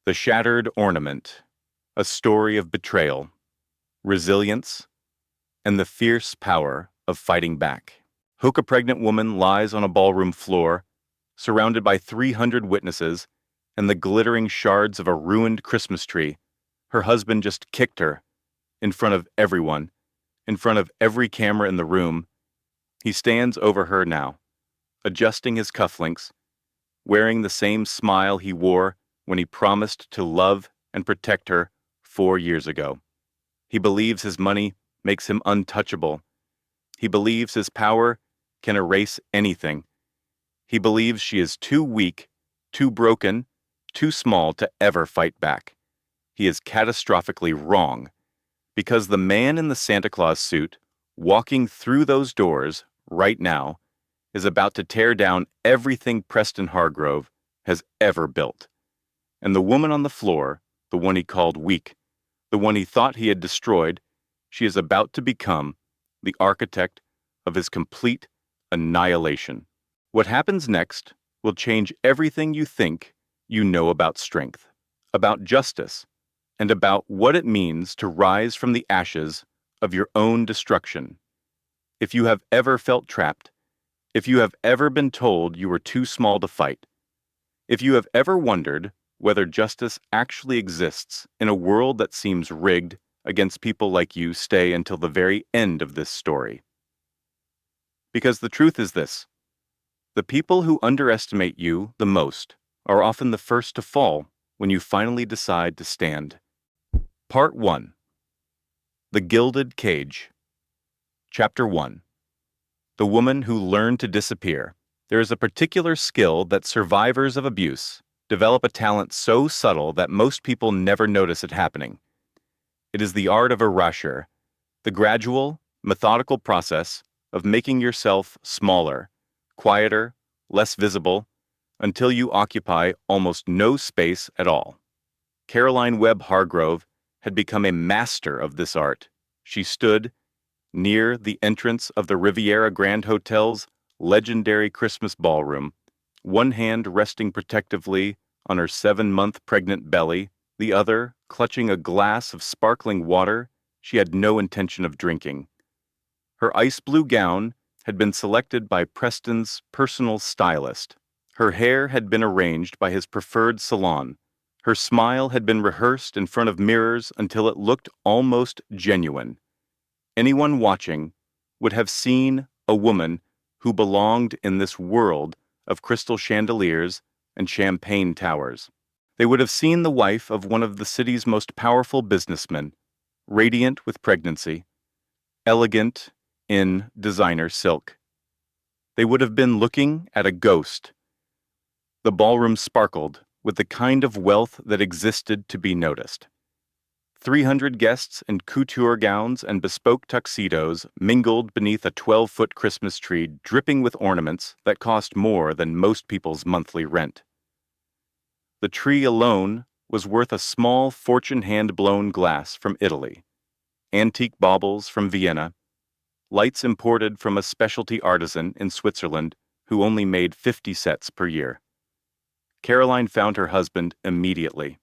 The Shattered Ornament, a story of betrayal, resilience, and the fierce power of fighting back. A pregnant woman lies on a ballroom floor, surrounded by 300 witnesses and the glittering shards of a ruined Christmas tree. Her husband just kicked her, in front of everyone, in front of every camera in the room. He stands over her now, adjusting his cufflinks, wearing the same smile he wore when he promised to love and protect her 4 years ago. He believes his money makes him untouchable. He believes his power can erase anything. He believes she is too weak, too broken, too small to ever fight back. He is catastrophically wrong, because the man in the Santa Claus suit, walking through those doors right now, is about to tear down everything Preston Hargrove has ever built. And the woman on the floor, the one he called weak, the one he thought he had destroyed, she is about to become the architect of his complete annihilation. What happens next will change everything you think you know about strength, about justice, and about what it means to rise from the ashes of your own destruction. If you have ever felt trapped, if you have ever been told you were too small to fight, if you have ever wondered whether justice actually exists in a world that seems rigged against people like you, stay until the very end of this story. Because the truth is this: the people who underestimate you the most are often the first to fall when you finally decide to stand. Part 1. The Gilded Cage. Chapter 1. The Woman Who Learned to Disappear. There is a particular skill that survivors of abuse develop, a talent so subtle that most people never notice it happening. It is the art of erasure, the gradual, methodical process of making yourself smaller, quieter, less visible, until you occupy almost no space at all. Caroline Webb Hargrove had become a master of this art. She stood near the entrance of the Riviera Grand Hotel's legendary Christmas ballroom, one hand resting protectively on her 7-month pregnant belly, the other clutching a glass of sparkling water she had no intention of drinking. Her ice blue gown had been selected by Preston's personal stylist. Her hair had been arranged by his preferred salon. Her smile had been rehearsed in front of mirrors until it looked almost genuine. Anyone watching would have seen a woman who belonged in this world of crystal chandeliers and champagne towers. They would have seen the wife of one of the city's most powerful businessmen, radiant with pregnancy, elegant in designer silk. They would have been looking at a ghost. The ballroom sparkled with the kind of wealth that existed to be noticed. 300 guests in couture gowns and bespoke tuxedos mingled beneath a 12-foot Christmas tree dripping with ornaments that cost more than most people's monthly rent. The tree alone was worth a small fortune hand-blown glass from Italy, antique baubles from Vienna, lights imported from a specialty artisan in Switzerland who only made 50 sets per year. Caroline found her husband immediately.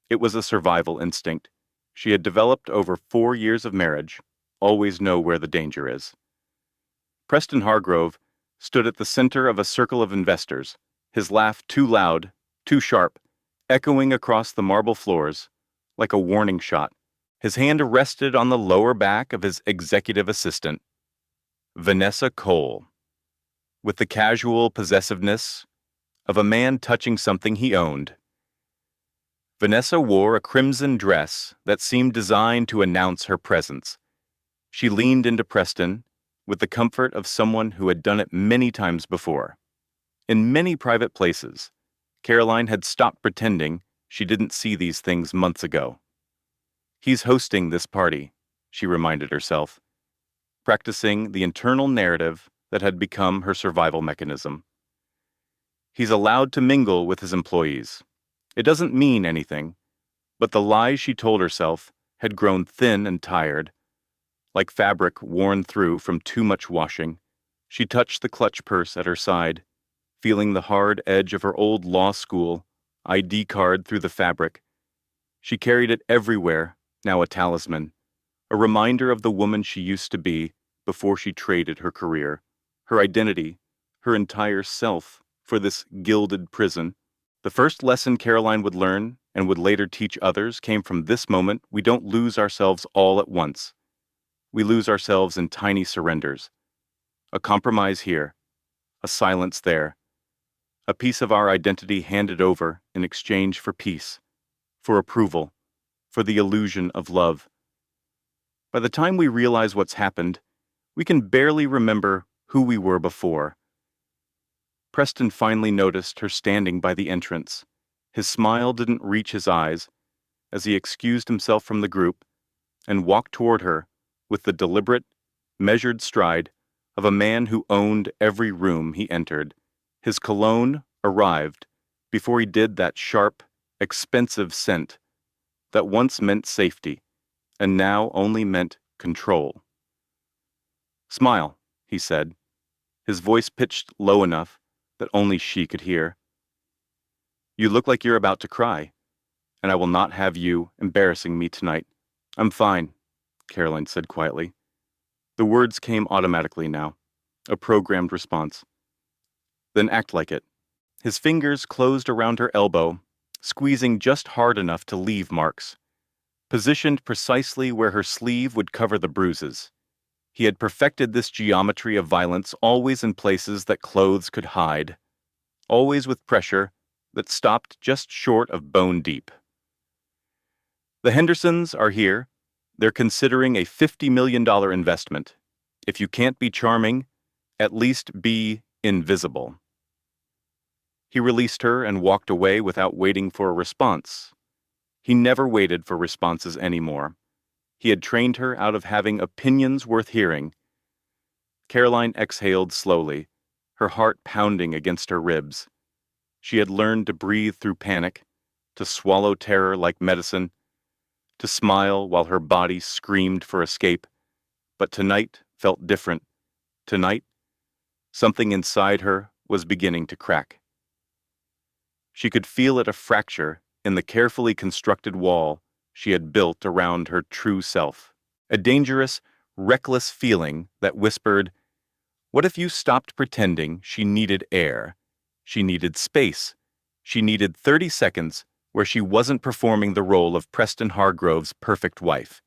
It was a survival instinct she had developed over 4 years of marriage. Always know where the danger is. Preston Hargrove stood at the center of a circle of investors, his laugh too loud, too sharp, echoing across the marble floors like a warning shot. His hand rested on the lower back of his executive assistant, Vanessa Cole, with the casual possessiveness of a man touching something he owned. Vanessa wore a crimson dress that seemed designed to announce her presence. She leaned into Preston with the comfort of someone who had done it many times before. In many private places, Caroline had stopped pretending she didn't see these things months ago. He's hosting this party, she reminded herself, practicing the internal narrative that had become her survival mechanism. He's allowed to mingle with his employees. It doesn't mean anything, but the lies she told herself had grown thin and tired, like fabric worn through from too much washing. She touched the clutch purse at her side, feeling the hard edge of her old law school ID card through the fabric. She carried it everywhere, now a talisman, a reminder of the woman she used to be before she traded her career, her identity, her entire self for this gilded prison. The first lesson Caroline would learn and would later teach others came from this moment. We don't lose ourselves all at once. We lose ourselves in tiny surrenders. A compromise here, a silence there, a piece of our identity handed over in exchange for peace, for approval, for the illusion of love. By the time we realize what's happened, we can barely remember who we were before. Preston finally noticed her standing by the entrance. His smile didn't reach his eyes as he excused himself from the group and walked toward her with the deliberate, measured stride of a man who owned every room he entered. His cologne arrived before he did that sharp, expensive scent that once meant safety and now only meant control. "Smile," he said, his voice pitched low enough that only she could hear. "You look like you're about to cry, and I will not have you embarrassing me tonight." "I'm fine," Caroline said quietly. The words came automatically now, a programmed response. "Then act like it." His fingers closed around her elbow, squeezing just hard enough to leave marks, positioned precisely where her sleeve would cover the bruises. He had perfected this geometry of violence, always in places that clothes could hide, always with pressure that stopped just short of bone deep. "The Hendersons are here. They're considering a $50 million investment. If you can't be charming, at least be invisible." He released her and walked away without waiting for a response. He never waited for responses anymore. He had trained her out of having opinions worth hearing. Caroline exhaled slowly, her heart pounding against her ribs. She had learned to breathe through panic, to swallow terror like medicine, to smile while her body screamed for escape. But tonight felt different. Tonight, something inside her was beginning to crack. She could feel it, a fracture in the carefully constructed wall she had built around her true self. A dangerous, reckless feeling that whispered, what if you stopped pretending she needed air? She needed space. She needed 30 seconds where she wasn't performing the role of Preston Hargrove's perfect wife.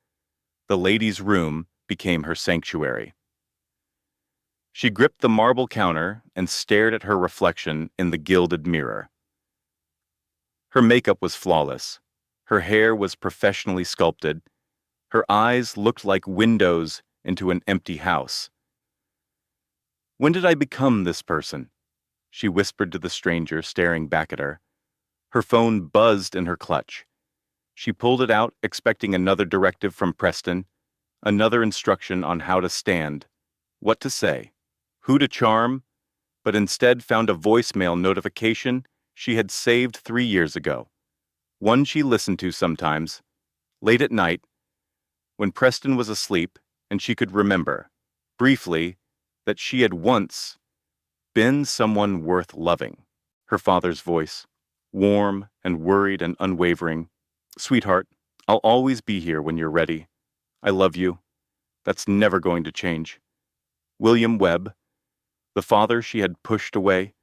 The ladies' room became her sanctuary. She gripped the marble counter and stared at her reflection in the gilded mirror. Her makeup was flawless. Her hair was professionally sculpted. Her eyes looked like windows into an empty house. "When did I become this person?" she whispered to the stranger staring back at her. Her phone buzzed in her clutch. She pulled it out, expecting another directive from Preston, another instruction on how to stand, what to say, who to charm, but instead found a voicemail notification she had saved 3 years ago, one she listened to sometimes, late at night, when Preston was asleep and she could remember, briefly, that she had once been someone worth loving. Her father's voice, warm and worried and unwavering. "Sweetheart, I'll always be here when you're ready. I love you. That's never going to change." William Webb, the father she had pushed away,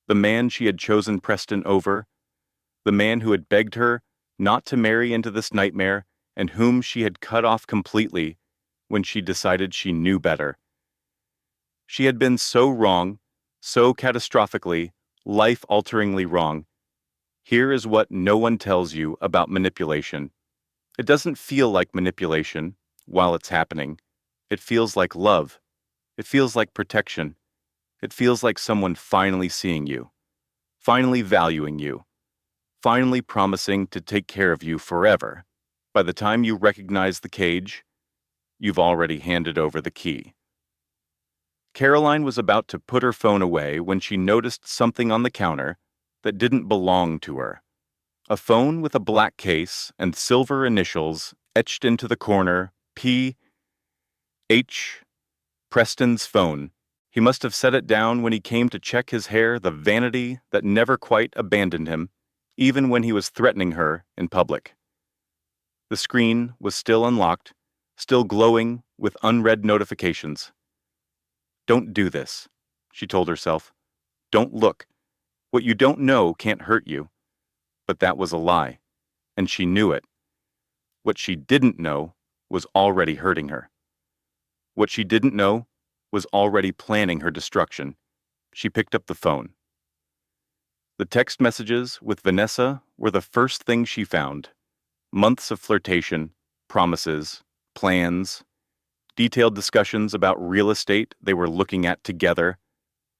the man she had chosen Preston over, the man who had begged her not to marry into this nightmare and whom she had cut off completely when she decided she knew better. She had been so wrong, so catastrophically, life-alteringly wrong. Here is what no one tells you about manipulation. It doesn't feel like manipulation while it's happening. It feels like love. It feels like protection. It feels like someone finally seeing you, finally valuing you, finally promising to take care of you forever. By the time you recognize the cage, you've already handed over the key. Caroline was about to put her phone away when she noticed something on the counter that didn't belong to her. A phone with a black case and silver initials etched into the corner, P.H. Preston's phone. He must have set it down when he came to check his hair, the vanity that never quite abandoned him. even when he was threatening her in public. The screen was still unlocked, still glowing with unread notifications. "Don't do this," she told herself. "Don't look. What you don't know can't hurt you." But that was a lie, and she knew it. What she didn't know was already hurting her. What she didn't know was already planning her destruction. She picked up the phone. The text messages with Vanessa were the first thing she found. Months of flirtation, promises, plans, detailed discussions about real estate they were looking at together,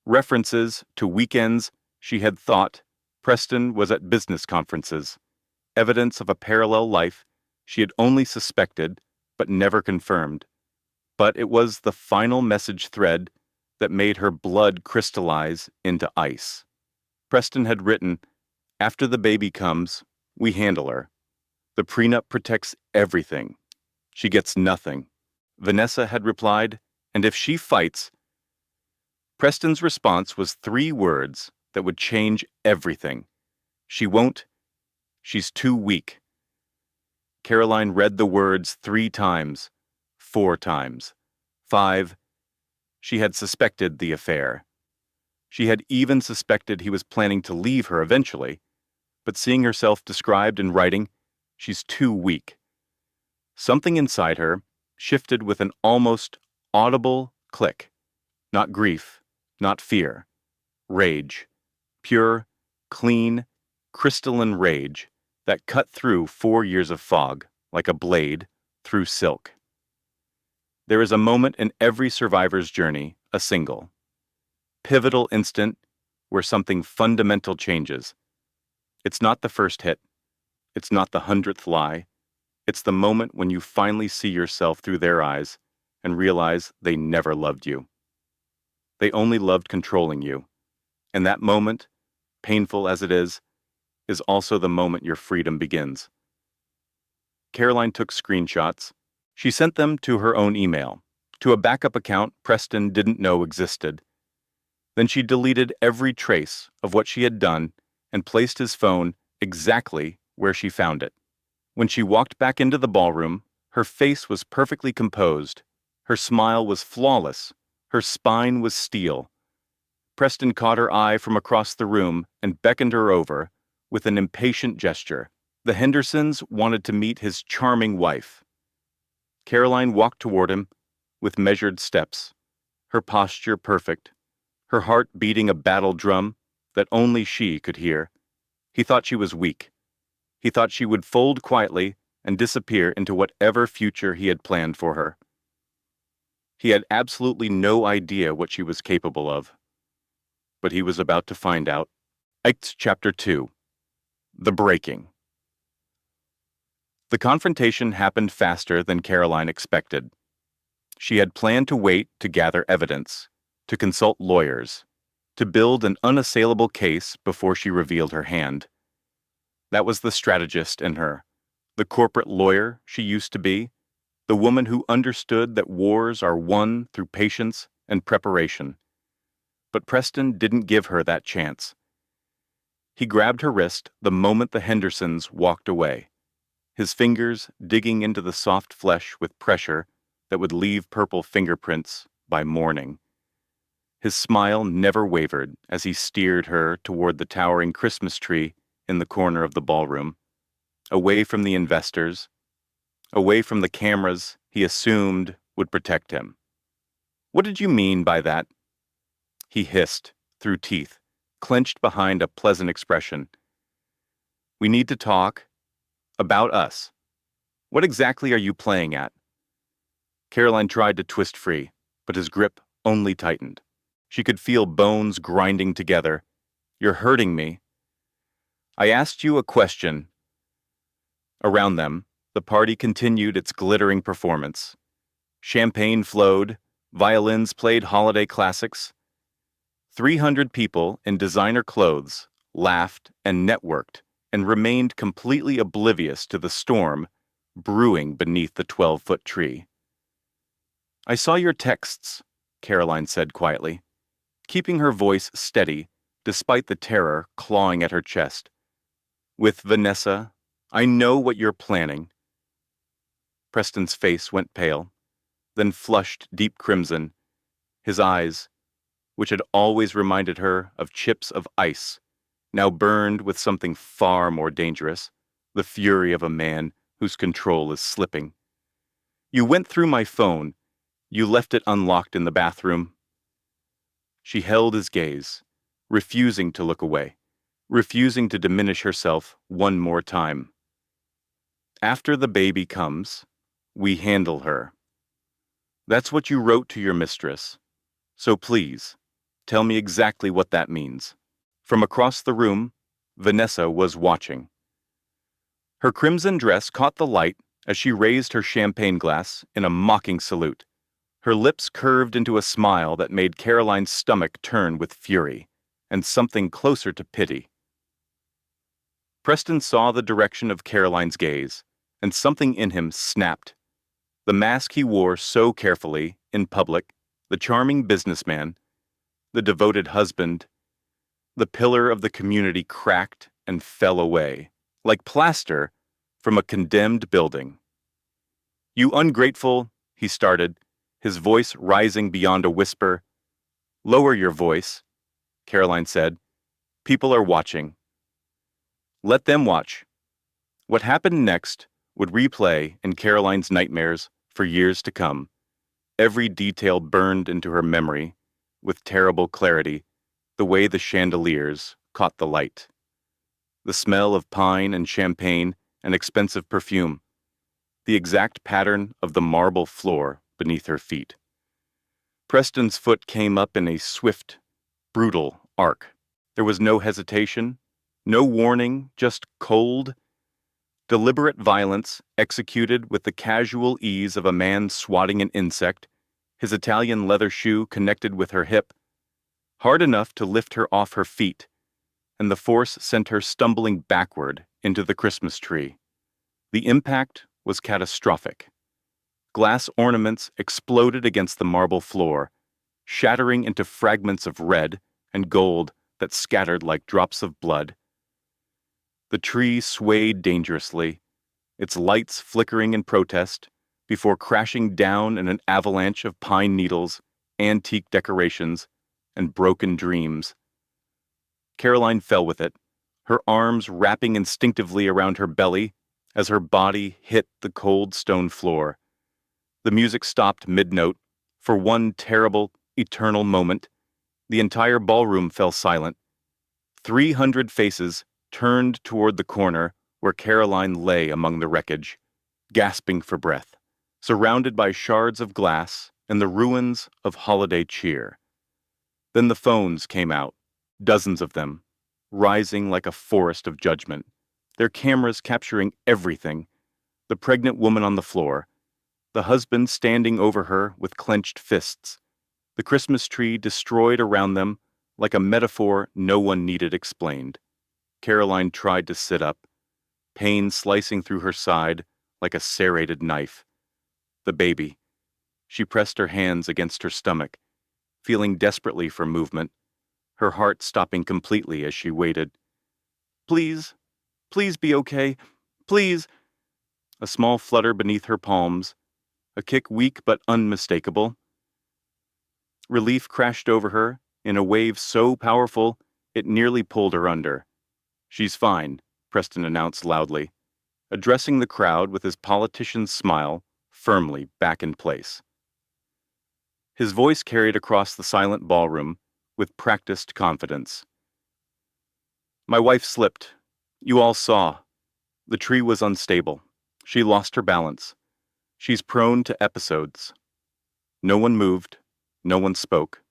references to weekends she had thought Preston was at business conferences, evidence of a parallel life she had only suspected but never confirmed. But it was the final message thread that made her blood crystallize into ice. Preston had written, "After the baby comes, we handle her. The prenup protects everything. She gets nothing." Vanessa had replied, "And if she fights..." Preston's response was 3 words that would change everything. "She won't. She's too weak." Caroline read the words 3 times, 4 times, 5. She had suspected the affair. She had even suspected he was planning to leave her eventually, but seeing herself described in writing, "She's too weak." Something inside her shifted with an almost audible click. Not grief, not fear. Rage. Pure, clean, crystalline rage that cut through 4 years of fog, like a blade, through silk. There is a moment in every survivor's journey, a single, pivotal instant where something fundamental changes. It's not the first hit. It's not the 100th lie. It's the moment when you finally see yourself through their eyes and realize they never loved you. They only loved controlling you. And that moment, painful as it is also the moment your freedom begins. Caroline took screenshots. She sent them to her own email, to a backup account Preston didn't know existed. Then she deleted every trace of what she had done and placed his phone exactly where she found it. When she walked back into the ballroom, her face was perfectly composed. Her smile was flawless. Her spine was steel. Preston caught her eye from across the room and beckoned her over with an impatient gesture. The Hendersons wanted to meet his charming wife. Caroline walked toward him with measured steps, her posture perfect, her heart beating a battle drum that only she could hear. He thought she was weak. He thought she would fold quietly and disappear into whatever future he had planned for her. He had absolutely no idea what she was capable of. But he was about to find out. Acts Chapter 2. The Breaking. The confrontation happened faster than Caroline expected. She had planned to wait to gather evidence, to consult lawyers, to build an unassailable case before she revealed her hand. That was the strategist in her, the corporate lawyer she used to be, the woman who understood that wars are won through patience and preparation. But Preston didn't give her that chance. He grabbed her wrist the moment the Hendersons walked away, his fingers digging into the soft flesh with pressure that would leave purple fingerprints by morning. His smile never wavered as he steered her toward the towering Christmas tree in the corner of the ballroom, away from the investors, away from the cameras he assumed would protect him. "What did you mean by that?" he hissed through teeth, clenched behind a pleasant expression. "We need to talk about us. What exactly are you playing at?" Caroline tried to twist free, but his grip only tightened. She could feel bones grinding together. "You're hurting me." "I asked you a question." Around them, the party continued its glittering performance. Champagne flowed, violins played holiday classics. 300 people in designer clothes laughed and networked and remained completely oblivious to the storm brewing beneath the 12-foot tree. "I saw your texts," Caroline said quietly, keeping her voice steady despite the terror clawing at her chest. With Vanessa, I know what you're planning. Preston's face went pale, then flushed deep crimson. His eyes, which had always reminded her of chips of ice, now burned with something far more dangerous, the fury of a man whose control is slipping. You went through my phone. You left it unlocked in the bathroom. She held his gaze, refusing to look away, refusing to diminish herself one more time. After the baby comes, we handle her. That's what you wrote to your mistress. So please, tell me exactly what that means. From across the room, Vanessa was watching. Her crimson dress caught the light as she raised her champagne glass in a mocking salute. Her lips curved into a smile that made Caroline's stomach turn with fury, and something closer to pity. Preston saw the direction of Caroline's gaze, and something in him snapped. The mask he wore so carefully, in public, the charming businessman, the devoted husband, the pillar of the community cracked and fell away, like plaster from a condemned building. You ungrateful, he started, his voice rising beyond a whisper. Lower your voice, Caroline said. People are watching. Let them watch. What happened next would replay in Caroline's nightmares for years to come. Every detail burned into her memory with terrible clarity, the way the chandeliers caught the light. The smell of pine and champagne and expensive perfume. The exact pattern of the marble floor beneath her feet. Preston's foot came up in a swift, brutal arc. There was no hesitation, no warning, just cold, deliberate violence executed with the casual ease of a man swatting an insect, his Italian leather shoe connected with her hip, hard enough to lift her off her feet, and the force sent her stumbling backward into the Christmas tree. The impact was catastrophic. Glass ornaments exploded against the marble floor, shattering into fragments of red and gold that scattered like drops of blood. The tree swayed dangerously, its lights flickering in protest, before crashing down in an avalanche of pine needles, antique decorations, and broken dreams. Caroline fell with it, her arms wrapping instinctively around her belly as her body hit the cold stone floor. The music stopped mid-note. For one terrible, eternal moment, the entire ballroom fell silent. 300 faces turned toward the corner where Caroline lay among the wreckage, gasping for breath, surrounded by shards of glass and the ruins of holiday cheer. Then the phones came out, dozens of them, rising like a forest of judgment, their cameras capturing everything: the pregnant woman on the floor, the husband standing over her with clenched fists, the Christmas tree destroyed around them like a metaphor no one needed explained. Caroline tried to sit up, pain slicing through her side like a serrated knife. The baby. She pressed her hands against her stomach, feeling desperately for movement, her heart stopping completely as she waited. Please, please be okay. Please. A small flutter beneath her palms, a kick weak but unmistakable. Relief crashed over her in a wave so powerful it nearly pulled her under. She's fine, Preston announced loudly, addressing the crowd with his politician's smile firmly back in place. His voice carried across the silent ballroom with practiced confidence. My wife slipped. You all saw. The tree was unstable. She lost her balance. She's prone to episodes. No one moved, no one spoke,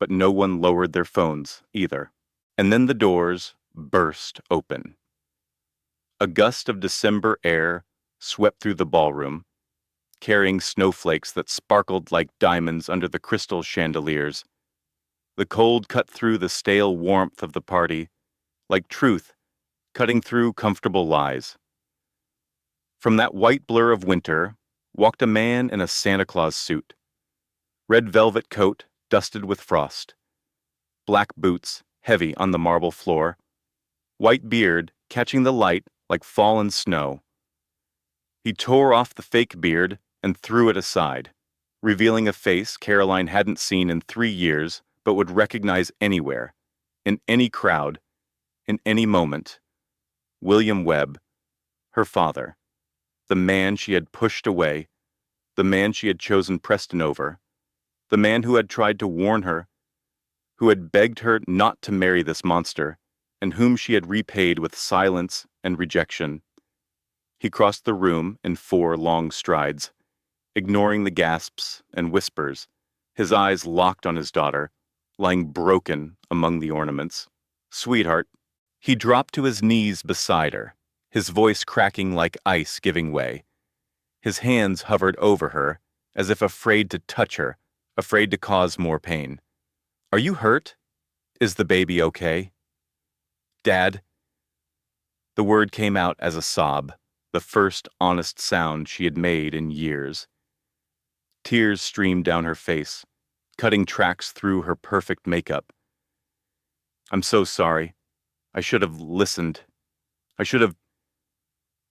but no one lowered their phones either. And then the doors burst open. A gust of December air swept through the ballroom, carrying snowflakes that sparkled like diamonds under the crystal chandeliers. The cold cut through the stale warmth of the party, like truth cutting through comfortable lies. From that white blur of winter walked a man in a Santa Claus suit. Red velvet coat dusted with frost. Black boots heavy on the marble floor. white beard catching the light like fallen snow. He tore off the fake beard and threw it aside, revealing a face Caroline hadn't seen in 3 years but would recognize anywhere, in any crowd, in any moment. William Webb, her father, the man she had pushed away, the man she had chosen Preston over, the man who had tried to warn her, who had begged her not to marry this monster, and whom she had repaid with silence and rejection. He crossed the room in 4 long strides, ignoring the gasps and whispers, his eyes locked on his daughter, lying broken among the ornaments. "Sweetheart." He dropped to his knees beside her, his voice cracking like ice giving way. His hands hovered over her, as if afraid to touch her, afraid to cause more pain. "Are you hurt? Is the baby okay?" "Dad." The word came out as a sob, the first honest sound she had made in years. Tears streamed down her face, cutting tracks through her perfect makeup. "I'm so sorry. I should have listened. I should have...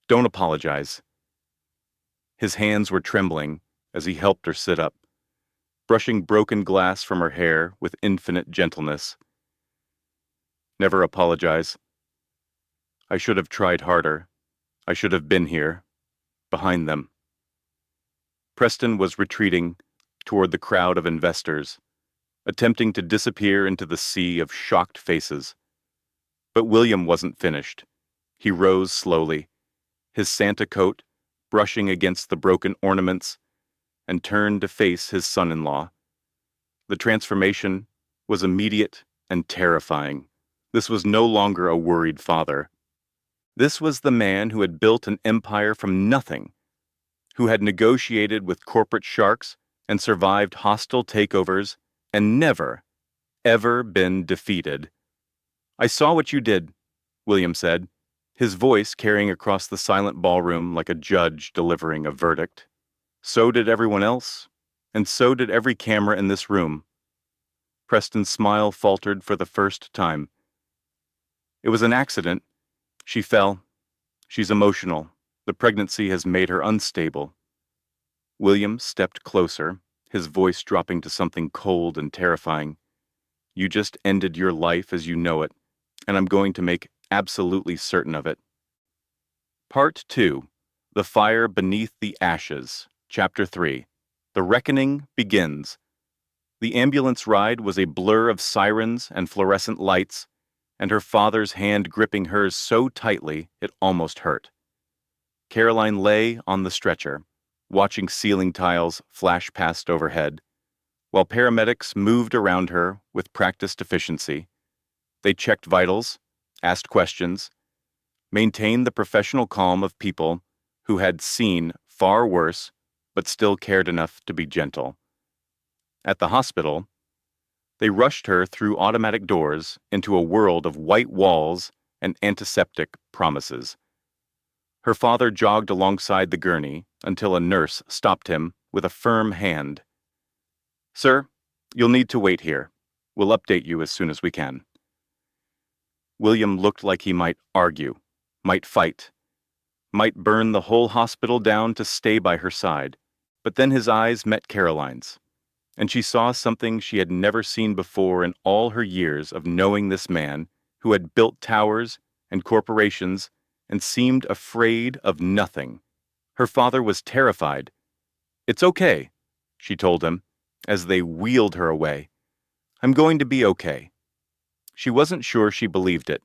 Don't apologize." His hands were trembling as he helped her sit up, brushing broken glass from her hair with infinite gentleness. "Never apologize. I should have tried harder. I should have been here, behind them." Preston was retreating toward the crowd of investors, attempting to disappear into the sea of shocked faces. But William wasn't finished. He rose slowly, his Santa coat brushing against the broken ornaments, and turned to face his son-in-law. The transformation was immediate and terrifying. This was no longer a worried father. This was the man who had built an empire from nothing, who had negotiated with corporate sharks and survived hostile takeovers and never, ever been defeated. "I saw what you did," William said, his voice carrying across the silent ballroom like a judge delivering a verdict. "So did everyone else, and so did every camera in this room." Preston's smile faltered for the first time. "It was an accident. She fell. She's emotional. The pregnancy has made her unstable." William stepped closer, his voice dropping to something cold and terrifying. "You just ended your life as you know it, and I'm going to make absolutely certain of it." Part 2. The Fire Beneath the Ashes. Chapter 3. The Reckoning Begins. The ambulance ride was a blur of sirens and fluorescent lights, and her father's hand gripping hers so tightly it almost hurt. Caroline lay on the stretcher, watching ceiling tiles flash past overhead, while paramedics moved around her with practiced efficiency. They checked vitals, asked questions, maintained the professional calm of people who had seen far worse but still cared enough to be gentle. At the hospital, they rushed her through automatic doors into a world of white walls and antiseptic promises. Her father jogged alongside the gurney until a nurse stopped him with a firm hand. "Sir, you'll need to wait here. We'll update you as soon as we can." William looked like he might argue, might fight, might burn the whole hospital down to stay by her side. But then his eyes met Caroline's, and she saw something she had never seen before in all her years of knowing this man who had built towers and corporations and seemed afraid of nothing. Her father was terrified. "It's okay," she told him, as they wheeled her away. "I'm going to be okay." She wasn't sure she believed it.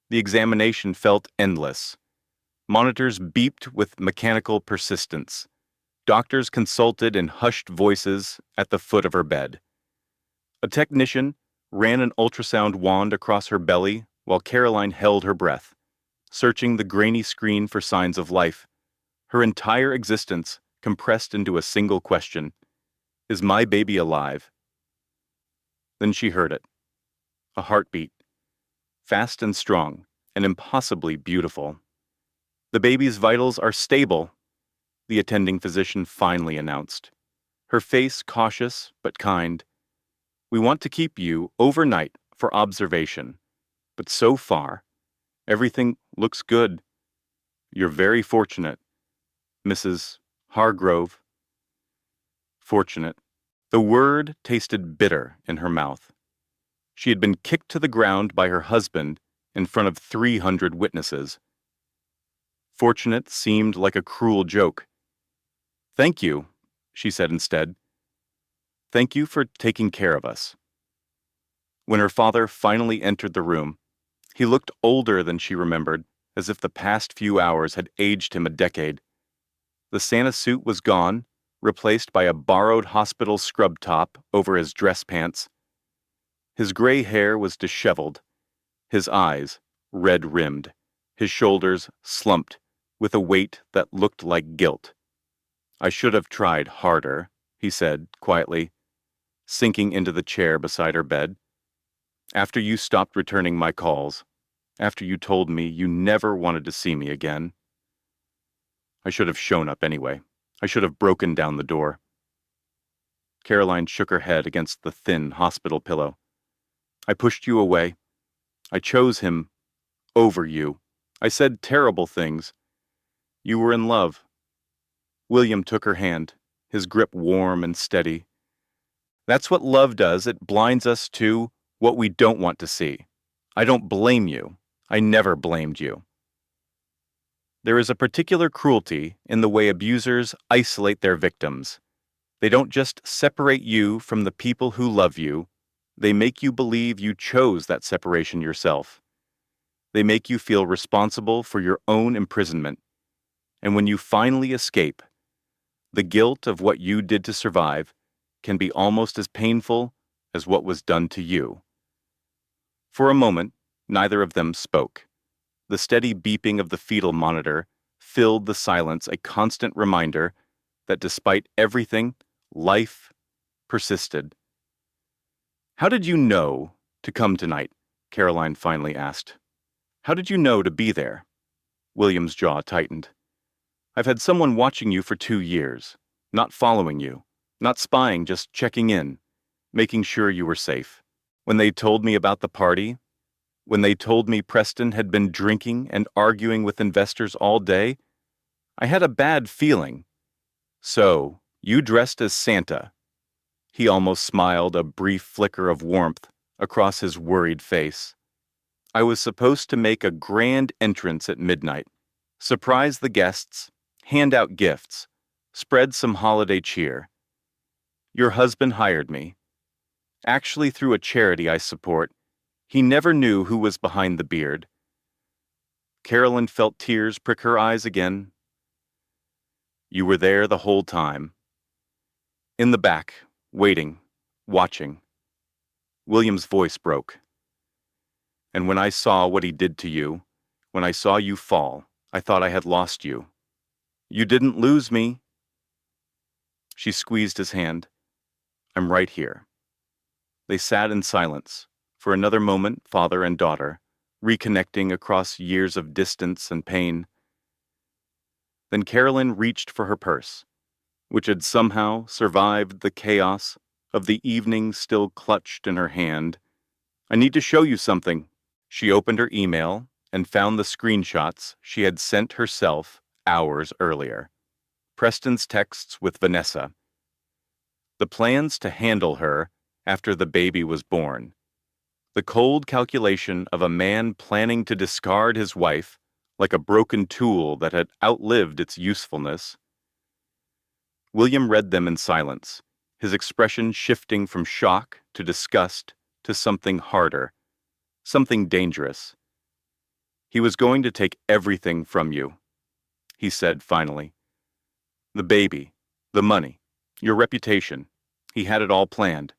The examination felt endless. Monitors beeped with mechanical persistence. Doctors consulted in hushed voices at the foot of her bed. A technician ran an ultrasound wand across her belly while Caroline held her breath, searching the grainy screen for signs of life, her entire existence compressed into a single question: "Is my baby alive?" Then she heard it. A heartbeat, fast and strong, and impossibly beautiful. "The baby's vitals are stable," the attending physician finally announced, her face cautious but kind. "We want to keep you overnight for observation, but so far, Everything looks good. You're very fortunate, Mrs. Hargrove. Fortunate. The word tasted bitter in her mouth. She had been kicked to the ground by her husband in front of 300 witnesses. Fortunate seemed like a cruel joke. Thank you, she said instead. Thank you for taking care of us. When her father finally entered the room, he looked older than she remembered, as if the past few hours had aged him a decade. The Santa suit was gone, replaced by a borrowed hospital scrub top over his dress pants. His gray hair was disheveled, his eyes red-rimmed, his shoulders slumped with a weight that looked like guilt. I should have tried harder, he said quietly, sinking into the chair beside her bed. After you stopped returning my calls, after you told me you never wanted to see me again. I should have shown up anyway. I should have broken down the door. Caroline shook her head against the thin hospital pillow. I pushed you away. I chose him over you. I said terrible things. You were in love. William took her hand, his grip warm and steady. That's what love does. It blinds us to what we don't want to see. I don't blame you. I never blamed you. There is a particular cruelty in the way abusers isolate their victims. They don't just separate you from the people who love you, they make you believe you chose that separation yourself. They make you feel responsible for your own imprisonment. And when you finally escape, the guilt of what you did to survive can be almost as painful as what was done to you. For a moment, neither of them spoke. The steady beeping of the fetal monitor filled the silence, a constant reminder that despite everything, life persisted. How did you know to come tonight? Caroline finally asked. How did you know to be there? William's jaw tightened. I've had someone watching you for 2 years, not following you, not spying, just checking in, making sure you were safe. When they told me about the party, when they told me Preston had been drinking and arguing with investors all day, I had a bad feeling. So, you dressed as Santa. He almost smiled, a brief flicker of warmth across his worried face. I was supposed to make a grand entrance at midnight, surprise the guests, hand out gifts, spread some holiday cheer. Your husband hired me. Actually, through a charity I support. He never knew who was behind the beard. Carolyn felt tears prick her eyes again. You were there the whole time. In the back, waiting, watching. William's voice broke. And when I saw what he did to you, when I saw you fall, I thought I had lost you. You didn't lose me. She squeezed his hand. I'm right here. They sat in silence. For another moment, father and daughter, reconnecting across years of distance and pain. Then Carolyn reached for her purse, which had somehow survived the chaos of the evening still clutched in her hand. I need to show you something. She opened her email and found the screenshots she had sent herself hours earlier. Preston's texts with Vanessa. The plans to handle her after the baby was born. The cold calculation of a man planning to discard his wife like a broken tool that had outlived its usefulness. William read them in silence, his expression shifting from shock to disgust to something harder, something dangerous. He was going to take everything from you, he said finally. The baby, the money, your reputation. He had it all planned.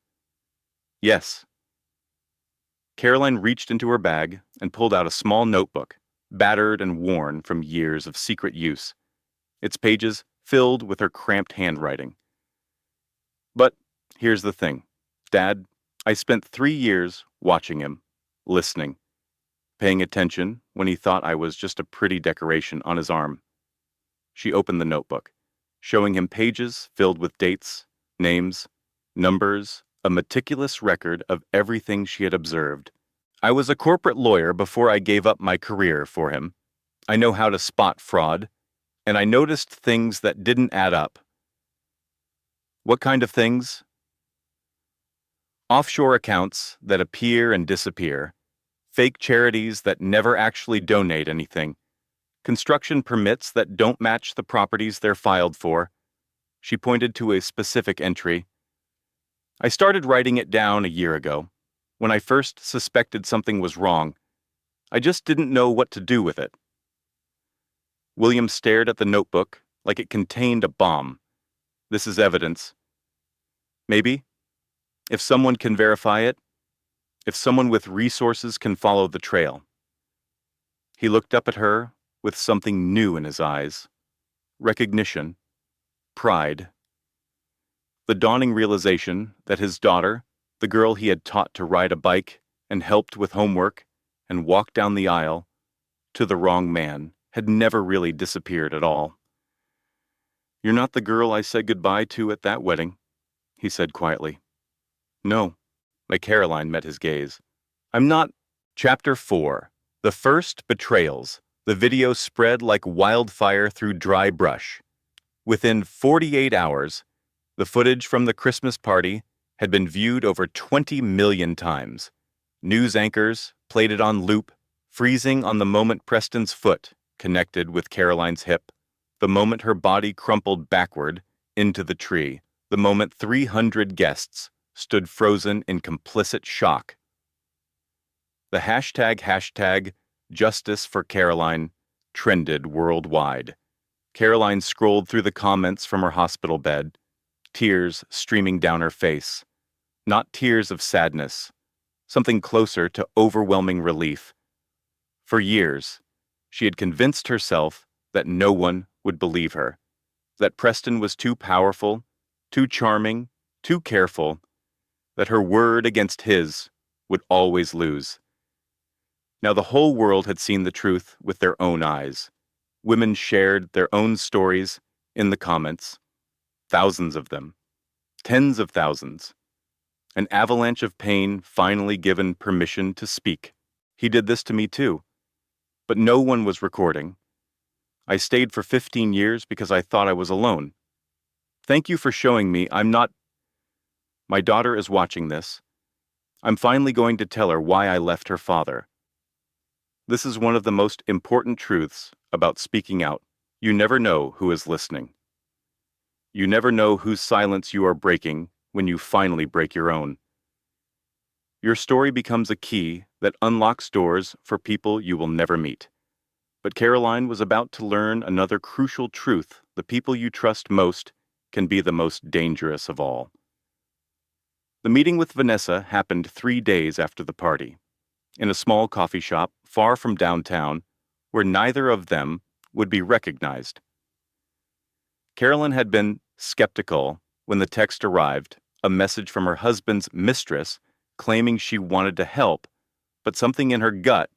Yes. Caroline reached into her bag and pulled out a small notebook, battered and worn from years of secret use, its pages filled with her cramped handwriting. But here's the thing, Dad, I spent 3 years watching him, listening, paying attention when he thought I was just a pretty decoration on his arm. She opened the notebook, showing him pages filled with dates, names, numbers, a meticulous record of everything she had observed. I was a corporate lawyer before I gave up my career for him. I know how to spot fraud, and I noticed things that didn't add up. What kind of things? Offshore accounts that appear and disappear, fake charities that never actually donate anything, construction permits that don't match the properties they're filed for. She pointed to a specific entry. I started writing it down a year ago. When I first suspected something was wrong, I just didn't know what to do with it. William stared at the notebook like it contained a bomb. This is evidence. Maybe, if someone can verify it, if someone with resources can follow the trail. He looked up at her with something new in his eyes. Recognition. Pride. The dawning realization that his daughter, the girl he had taught to ride a bike and helped with homework and walked down the aisle to the wrong man, had never really disappeared at all. "You're not the girl I said goodbye to at that wedding," he said quietly. "No." Caroline met his gaze. "I'm not." Chapter 4. The First Betrayals. The video spread like wildfire through dry brush. Within 48 hours, the footage from the Christmas party had been viewed over 20 million times. News anchors played it on loop, freezing on the moment Preston's foot connected with Caroline's hip, the moment her body crumpled backward into the tree, the moment 300 guests stood frozen in complicit shock. The hashtag Justice for Caroline trended worldwide. Caroline scrolled through the comments from her hospital bed, tears streaming down her face. Not tears of sadness, something closer to overwhelming relief. For years, she had convinced herself that no one would believe her, that Preston was too powerful, too charming, too careful, that her word against his would always lose. Now the whole world had seen the truth with their own eyes. Women shared their own stories in the comments, thousands of them, tens of thousands. An avalanche of pain finally given permission to speak. "He did this to me too." But no one was recording. "I stayed for 15 years because I thought I was alone. Thank you for showing me I'm not." "My daughter is watching this. I'm finally going to tell her why I left her father." This is one of the most important truths about speaking out. You never know who is listening. You never know whose silence you are breaking when you finally break your own. Your story becomes a key that unlocks doors for people you will never meet. But Caroline was about to learn another crucial truth: the people you trust most can be the most dangerous of all. The meeting with Vanessa happened 3 days after the party, in a small coffee shop far from downtown, where neither of them would be recognized. Carolyn had been skeptical when the text arrived, a message from her husband's mistress claiming she wanted to help, but something in her gut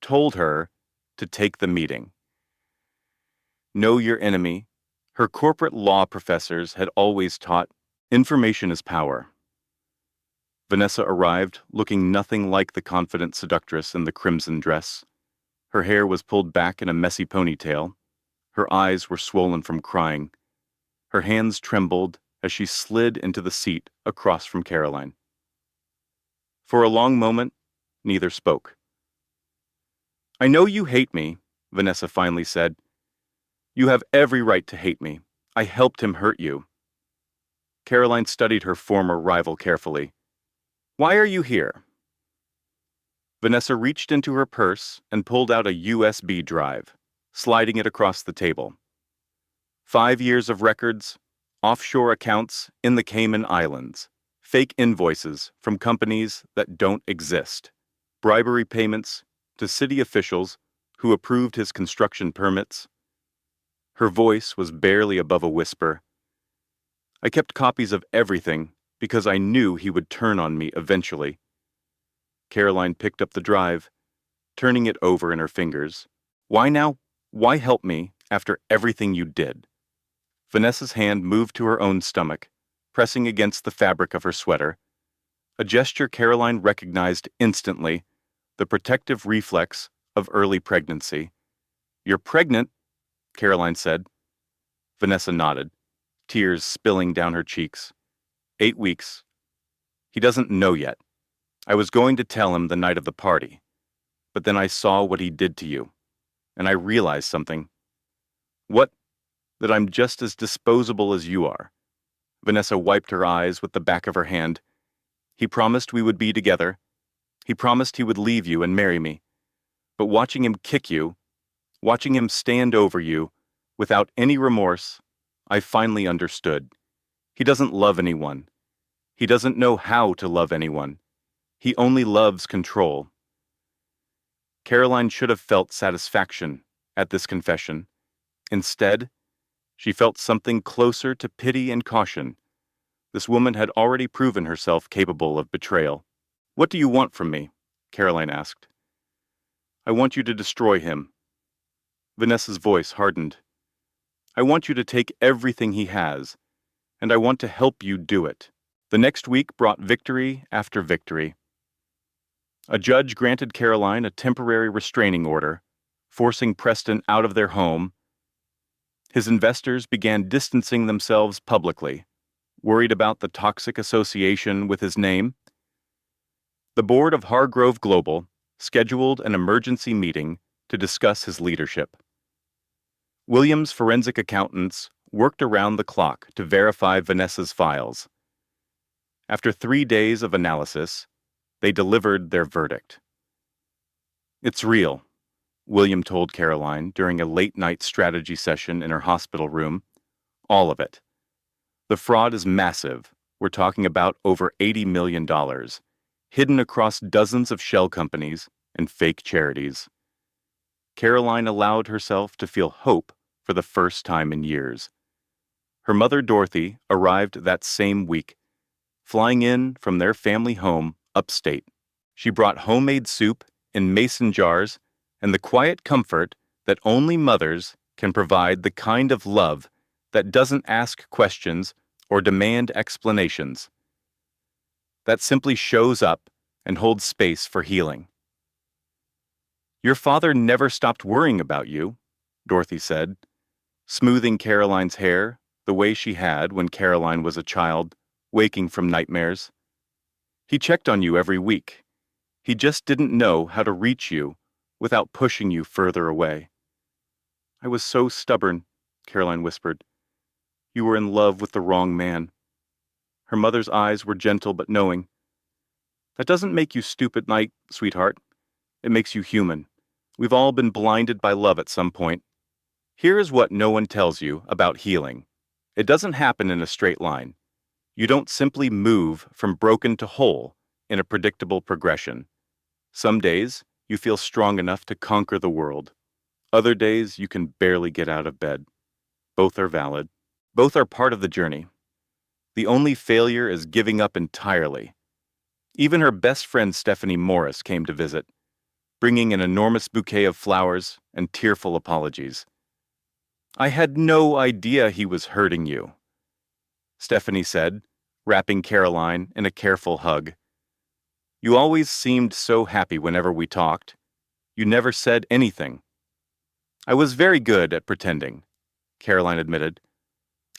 told her to take the meeting. Know your enemy. Her corporate law professors had always taught information is power. Vanessa arrived, looking nothing like the confident seductress in the crimson dress. Her hair was pulled back in a messy ponytail. Her eyes were swollen from crying. Her hands trembled as she slid into the seat across from Caroline. For a long moment, neither spoke. "I know you hate me," Vanessa finally said. "You have every right to hate me. I helped him hurt you." Caroline studied her former rival carefully. "Why are you here?" Vanessa reached into her purse and pulled out a USB drive, sliding it across the table. 5 years of records, offshore accounts in the Cayman Islands, fake invoices from companies that don't exist, bribery payments to city officials who approved his construction permits. Her voice was barely above a whisper. "I kept copies of everything because I knew he would turn on me eventually." Caroline picked up the drive, turning it over in her fingers. "Why now? Why help me after everything you did?" Vanessa's hand moved to her own stomach, pressing against the fabric of her sweater, a gesture Caroline recognized instantly, the protective reflex of early pregnancy. "You're pregnant," Caroline said. Vanessa nodded, tears spilling down her cheeks. 8 weeks. He doesn't know yet. I was going to tell him the night of the party, but then I saw what he did to you, and I realized something. What? That I'm just as disposable as you are. Vanessa wiped her eyes with the back of her hand. He promised we would be together. He promised he would leave you and marry me. But watching him kick you, watching him stand over you, without any remorse, I finally understood. He doesn't love anyone. He doesn't know how to love anyone. He only loves control. Caroline should have felt satisfaction at this confession. Instead, she felt something closer to pity and caution. This woman had already proven herself capable of betrayal. "What do you want from me?" Caroline asked. "I want you to destroy him." Vanessa's voice hardened. "I want you to take everything he has, and I want to help you do it." The next week brought victory after victory. A judge granted Caroline a temporary restraining order, forcing Preston out of their home. His investors began distancing themselves publicly, worried about the toxic association with his name. The board of Hargrove Global scheduled an emergency meeting to discuss his leadership. Williams' forensic accountants worked around the clock to verify Vanessa's files. After 3 days of analysis, they delivered their verdict. "It's real," William told Caroline during a late-night strategy session in her hospital room. "All of it. The fraud is massive. We're talking about over $80 million, hidden across dozens of shell companies and fake charities." Caroline allowed herself to feel hope for the first time in years. Her mother, Dorothy, arrived that same week, flying in from their family home upstate. She brought homemade soup in mason jars and the quiet comfort that only mothers can provide, the kind of love that doesn't ask questions or demand explanations, that simply shows up and holds space for healing. "Your father never stopped worrying about you," Dorothy said, smoothing Caroline's hair the way she had when Caroline was a child, waking from nightmares. "He checked on you every week. He just didn't know how to reach you without pushing you further away." "I was so stubborn," Caroline whispered. "You were in love with the wrong man." Her mother's eyes were gentle but knowing. "That doesn't make you stupid, sweetheart. It makes you human. We've all been blinded by love at some point. Here is what no one tells you about healing. It doesn't happen in a straight line. You don't simply move from broken to whole in a predictable progression. Some days, you feel strong enough to conquer the world. Other days, you can barely get out of bed. Both are valid. Both are part of the journey. The only failure is giving up entirely." Even her best friend Stephanie Morris came to visit, bringing an enormous bouquet of flowers and tearful apologies. "I had no idea he was hurting you," Stephanie said, wrapping Caroline in a careful hug. "You always seemed so happy whenever we talked. You never said anything." "I was very good at pretending," Caroline admitted.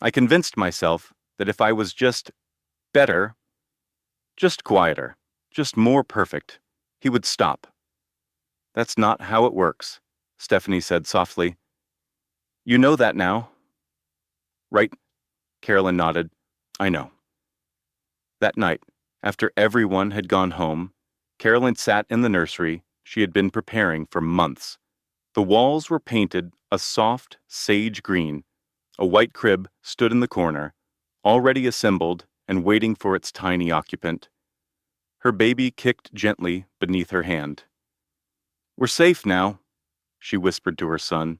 "I convinced myself that if I was just better, just quieter, just more perfect, he would stop." "That's not how it works," Stephanie said softly. "You know that now." "Right," Caroline nodded. "I know." That night, after everyone had gone home, Caroline sat in the nursery she had been preparing for months. The walls were painted a soft sage green. A white crib stood in the corner, already assembled and waiting for its tiny occupant. Her baby kicked gently beneath her hand. "We're safe now," she whispered to her son.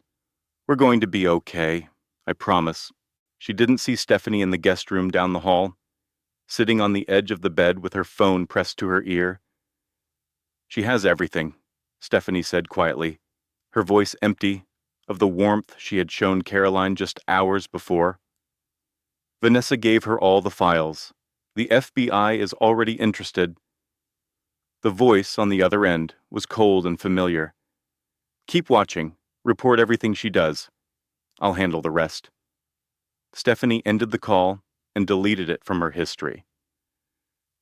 "We're going to be okay, I promise." She didn't see Stephanie in the guest room down the hall, sitting on the edge of the bed with her phone pressed to her ear. "She has everything," Stephanie said quietly, her voice empty of the warmth she had shown Caroline just hours before. "Vanessa gave her all the files. The FBI is already interested." The voice on the other end was cold and familiar. "Keep watching. Report everything she does. I'll handle the rest." Stephanie ended the call and deleted it from her history.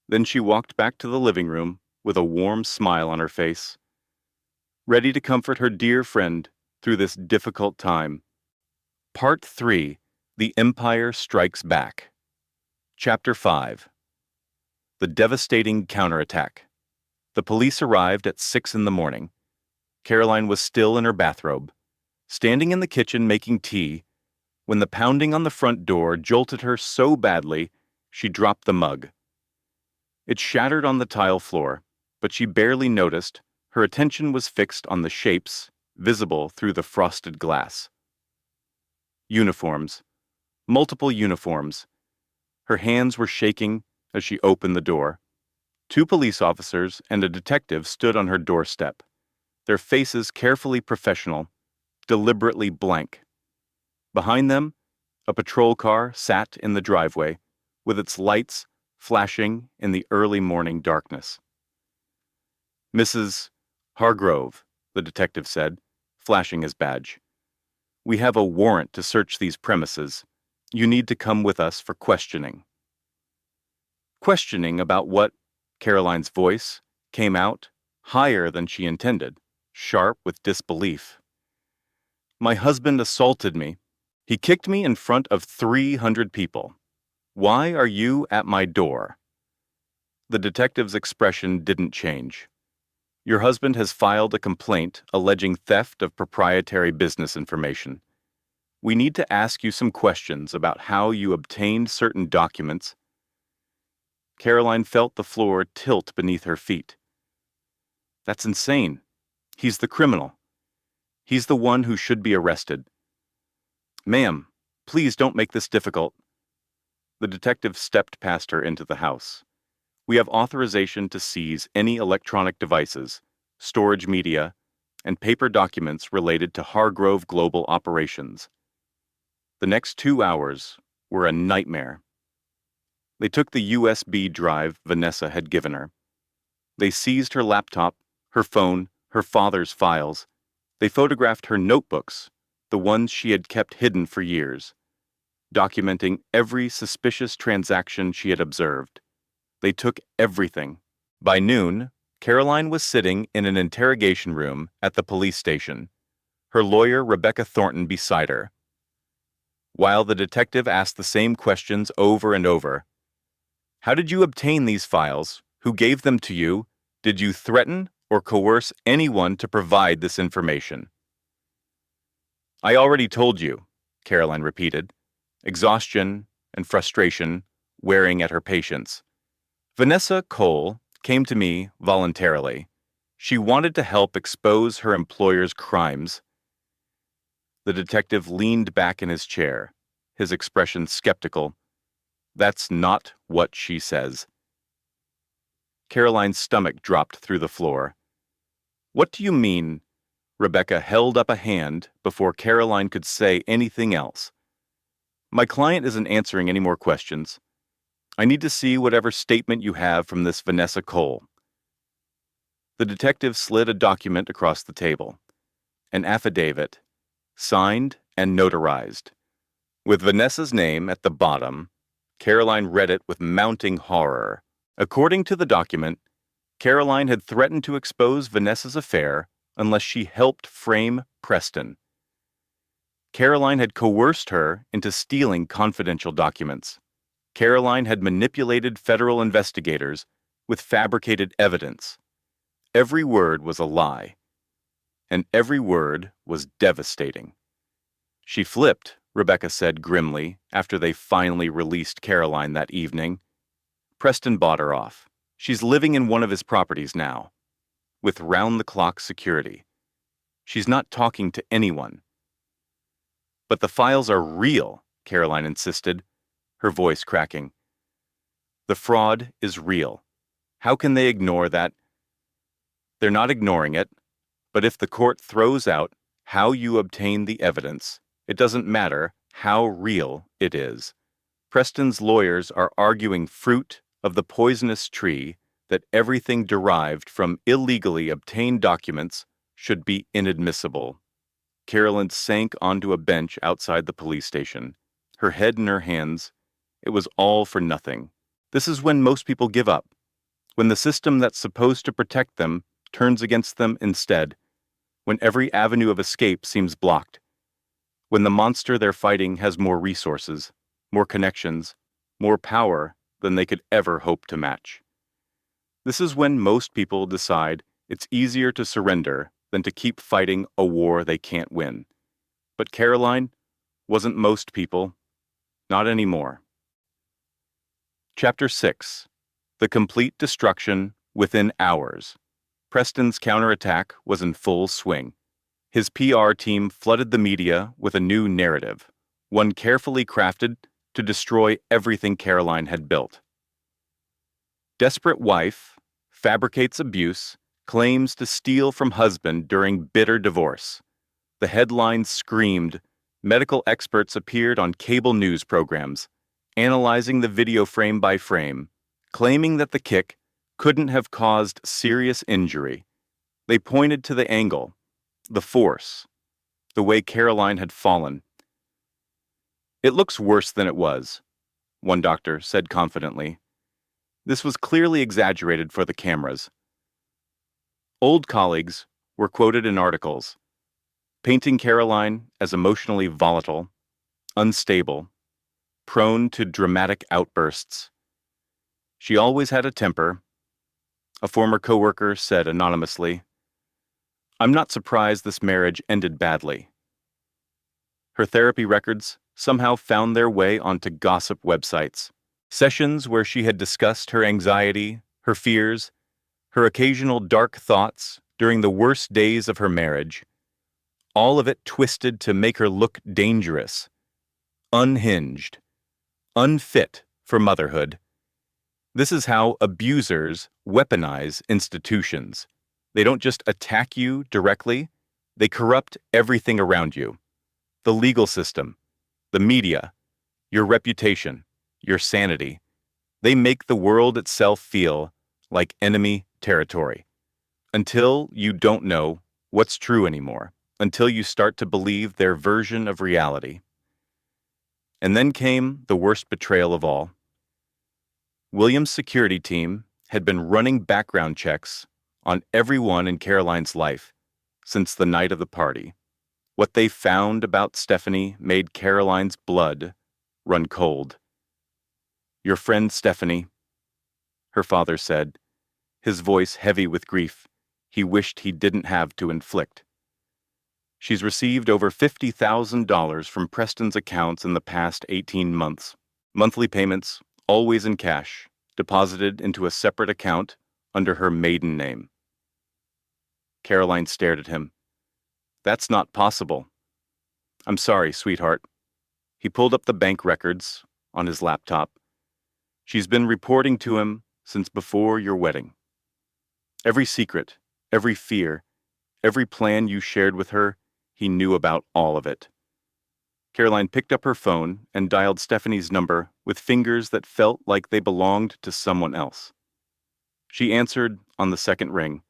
Then she walked back to the living room with a warm smile on her face, ready to comfort her dear friend through this difficult time. Part 3: The Empire Strikes Back. Chapter 5: The Devastating Counterattack. The police arrived at 6 in the morning. Caroline was still in her bathrobe, standing in the kitchen making tea, when the pounding on the front door jolted her so badly she dropped the mug. It shattered on the tile floor, but she barely noticed. Her attention was fixed on the shapes visible through the frosted glass. Uniforms. Multiple uniforms. Her hands were shaking as she opened the door. 2 police officers and a detective stood on her doorstep, their faces carefully professional, deliberately blank. Behind them, a patrol car sat in the driveway, with its lights flashing in the early morning darkness. "Mrs. Hargrove," the detective said, flashing his badge. "We have a warrant to search these premises. You need to come with us for questioning." Questioning about what? Caroline's voice came out higher than she intended, sharp with disbelief. "My husband assaulted me. He kicked me in front of 300 people. Why are you at my door?" The detective's expression didn't change. "Your husband has filed a complaint alleging theft of proprietary business information. We need to ask you some questions about how you obtained certain documents." Caroline felt the floor tilt beneath her feet. "That's insane. He's the criminal. He's the one who should be arrested." "Ma'am, please don't make this difficult." The detective stepped past her into the house. "We have authorization to seize any electronic devices, storage media, and paper documents related to Hargrove Global Operations." The next 2 hours were a nightmare. They took the USB drive Vanessa had given her. They seized her laptop, her phone, her father's files. They photographed her notebooks, the ones she had kept hidden for years, documenting every suspicious transaction she had observed. They took everything. By noon, Caroline was sitting in an interrogation room at the police station, her lawyer Rebecca Thornton beside her. While the detective asked the same questions over and over. "How did you obtain these files? Who gave them to you? Did you threaten or coerce anyone to provide this information?" "I already told you," Caroline repeated, exhaustion and frustration wearing at her patience. "Vanessa Cole came to me voluntarily. She wanted to help expose her employer's crimes." The detective leaned back in his chair, his expression skeptical. "That's not what she says." Caroline's stomach dropped through the floor. "What do you mean?" Rebecca held up a hand before Caroline could say anything else. "My client isn't answering any more questions. I need to see whatever statement you have from this Vanessa Cole." The detective slid a document across the table. An affidavit, signed and notarized. With Vanessa's name at the bottom, Caroline read it with mounting horror. According to the document, Caroline had threatened to expose Vanessa's affair unless she helped frame Preston. Caroline had coerced her into stealing confidential documents. Caroline had manipulated federal investigators with fabricated evidence. Every word was a lie, and every word was devastating. "She flipped," Rebecca said grimly after they finally released Caroline that evening. "Preston bought her off. She's living in one of his properties now, with round-the-clock security. She's not talking to anyone." "But the files are real," Caroline insisted, her voice cracking. "The fraud is real. How can they ignore that?" "They're not ignoring it, but if the court throws out how you obtain the evidence, it doesn't matter how real it is. Preston's lawyers are arguing fruit of the poisonous tree that everything derived from illegally obtained documents should be inadmissible. Carolyn sank onto a bench outside the police station, her head in her hands. It was all for nothing. This is when most people give up, when the system that's supposed to protect them turns against them instead, when every avenue of escape seems blocked, when the monster they're fighting has more resources, more connections, more power than they could ever hope to match. This is when most people decide it's easier to surrender than to keep fighting a war they can't win. But Caroline wasn't most people, not anymore. Chapter 6. The Complete Destruction Within Hours. Preston's counterattack was in full swing. His PR team flooded the media with a new narrative, one carefully crafted to destroy everything Caroline had built. Desperate wife fabricates abuse, claims to steal from husband during bitter divorce. The headlines screamed. Medical experts appeared on cable news programs, analyzing the video frame by frame, claiming that the kick couldn't have caused serious injury. They pointed to the angle, the force, the way Caroline had fallen. "It looks worse than it was," one doctor said confidently. This was clearly exaggerated for the cameras. Old colleagues were quoted in articles, painting Caroline as emotionally volatile, unstable, prone to dramatic outbursts. She always had a temper. A former coworker said anonymously, "I'm not surprised this marriage ended badly." Her therapy records somehow found their way onto gossip websites, sessions where she had discussed her anxiety, her fears, her occasional dark thoughts during the worst days of her marriage, all of it twisted to make her look dangerous, unhinged, unfit for motherhood. This is how abusers weaponize institutions. They don't just attack you directly, they corrupt everything around you. The legal system, the media, your reputation, your sanity. They make the world itself feel like enemy territory. Until you don't know what's true anymore, until you start to believe their version of reality. And then came the worst betrayal of all. William's security team had been running background checks on everyone in Caroline's life since the night of the party. What they found about Stephanie made Caroline's blood run cold. "Your friend Stephanie," her father said, his voice heavy with grief he wished he didn't have to inflict. "She's received over $50,000 from Preston's accounts in the past 18 months. Monthly payments, always in cash, deposited into a separate account under her maiden name." Caroline stared at him. "That's not possible." "I'm sorry, sweetheart." He pulled up the bank records on his laptop. "She's been reporting to him since before your wedding. Every secret, every fear, every plan you shared with her, he knew about all of it." Caroline picked up her phone and dialed Stephanie's number with fingers that felt like they belonged to someone else. She answered on the second ring,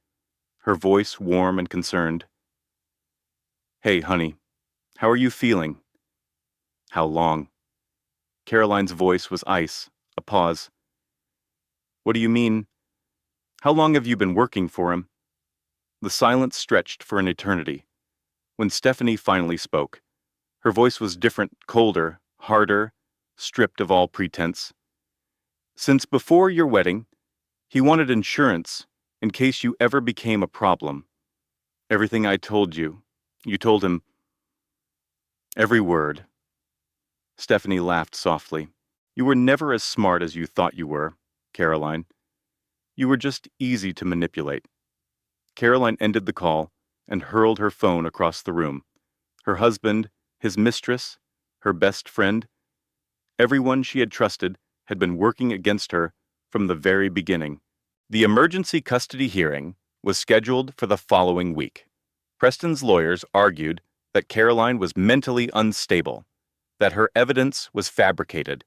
her voice warm and concerned. "Hey, honey, how are you feeling?" "How long?" Caroline's voice was ice, a pause. "What do you mean? How long have you been working for him?" The silence stretched for an eternity. When Stephanie finally spoke, her voice was different, colder, harder, stripped of all pretense. "Since before your wedding, he wanted insurance in case you ever became a problem. Everything I told you, you told him." "Every word." Stephanie laughed softly. "You were never as smart as you thought you were, Caroline. You were just easy to manipulate." Caroline ended the call and hurled her phone across the room. Her husband, his mistress, her best friend, everyone she had trusted had been working against her from the very beginning. The emergency custody hearing was scheduled for the following week. Preston's lawyers argued that Caroline was mentally unstable, that her evidence was fabricated,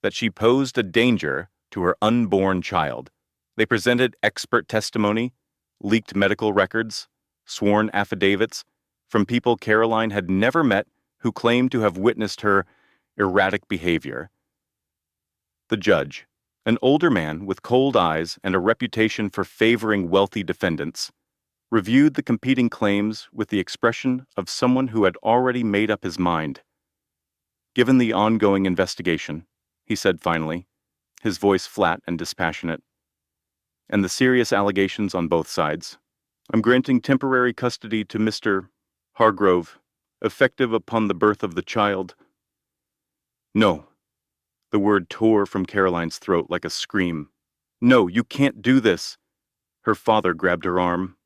that she posed a danger to her unborn child, They presented expert testimony, leaked medical records, sworn affidavits from people Caroline had never met who claimed to have witnessed her erratic behavior. The judge, an older man with cold eyes and a reputation for favoring wealthy defendants, reviewed the competing claims with the expression of someone who had already made up his mind. Given the ongoing investigation, he said finally, his voice flat and dispassionate, and the serious allegations on both sides, I'm granting temporary custody to Mr. Hargrove, effective upon the birth of the child. No. The word tore from Caroline's throat like a scream. No, you can't do this. Her father grabbed her arm,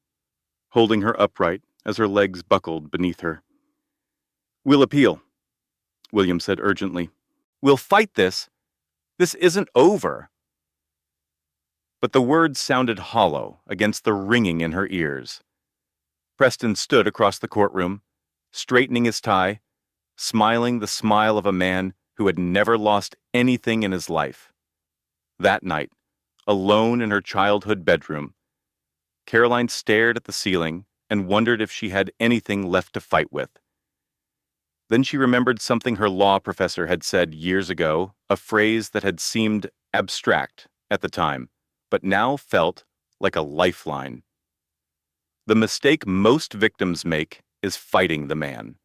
holding her upright as her legs buckled beneath her. We'll appeal, William said urgently. We'll fight this. This isn't over. But the words sounded hollow against the ringing in her ears. Preston stood across the courtroom, straightening his tie, smiling the smile of a man who had never lost anything in his life. That night, alone in her childhood bedroom, Caroline stared at the ceiling and wondered if she had anything left to fight with. Then she remembered something her law professor had said years ago, a phrase that had seemed abstract at the time, but now felt like a lifeline. The mistake most victims make is fighting the man.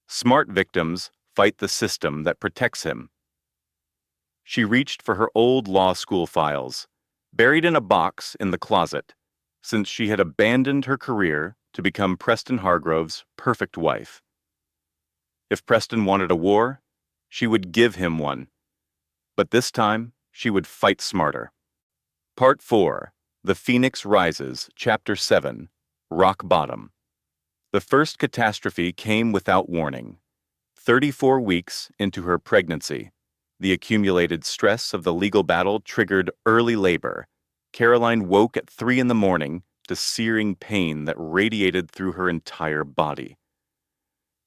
Smart victims fight the system that protects him. She reached for her old law school files, buried in a box in the closet, since she had abandoned her career to become Preston Hargrove's perfect wife. If Preston wanted a war, she would give him one. But this time, she would fight smarter. Part 4, The Phoenix Rises, Chapter 7, Rock Bottom. The first catastrophe came without warning. 34 weeks into her pregnancy, the accumulated stress of the legal battle triggered early labor. Caroline woke at 3 a.m. to searing pain that radiated through her entire body.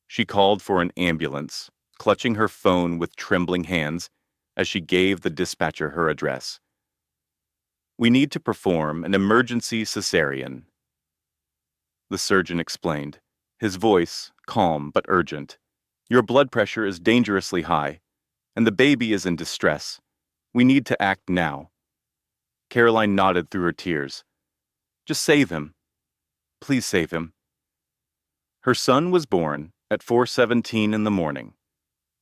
She called for an ambulance, clutching her phone with trembling hands as she gave the dispatcher her address. We need to perform an emergency cesarean, the surgeon explained, his voice calm but urgent. Your blood pressure is dangerously high, and the baby is in distress. We need to act now. Caroline nodded through her tears. Just save him. Please save him. Her son was born at 4:17 in the morning,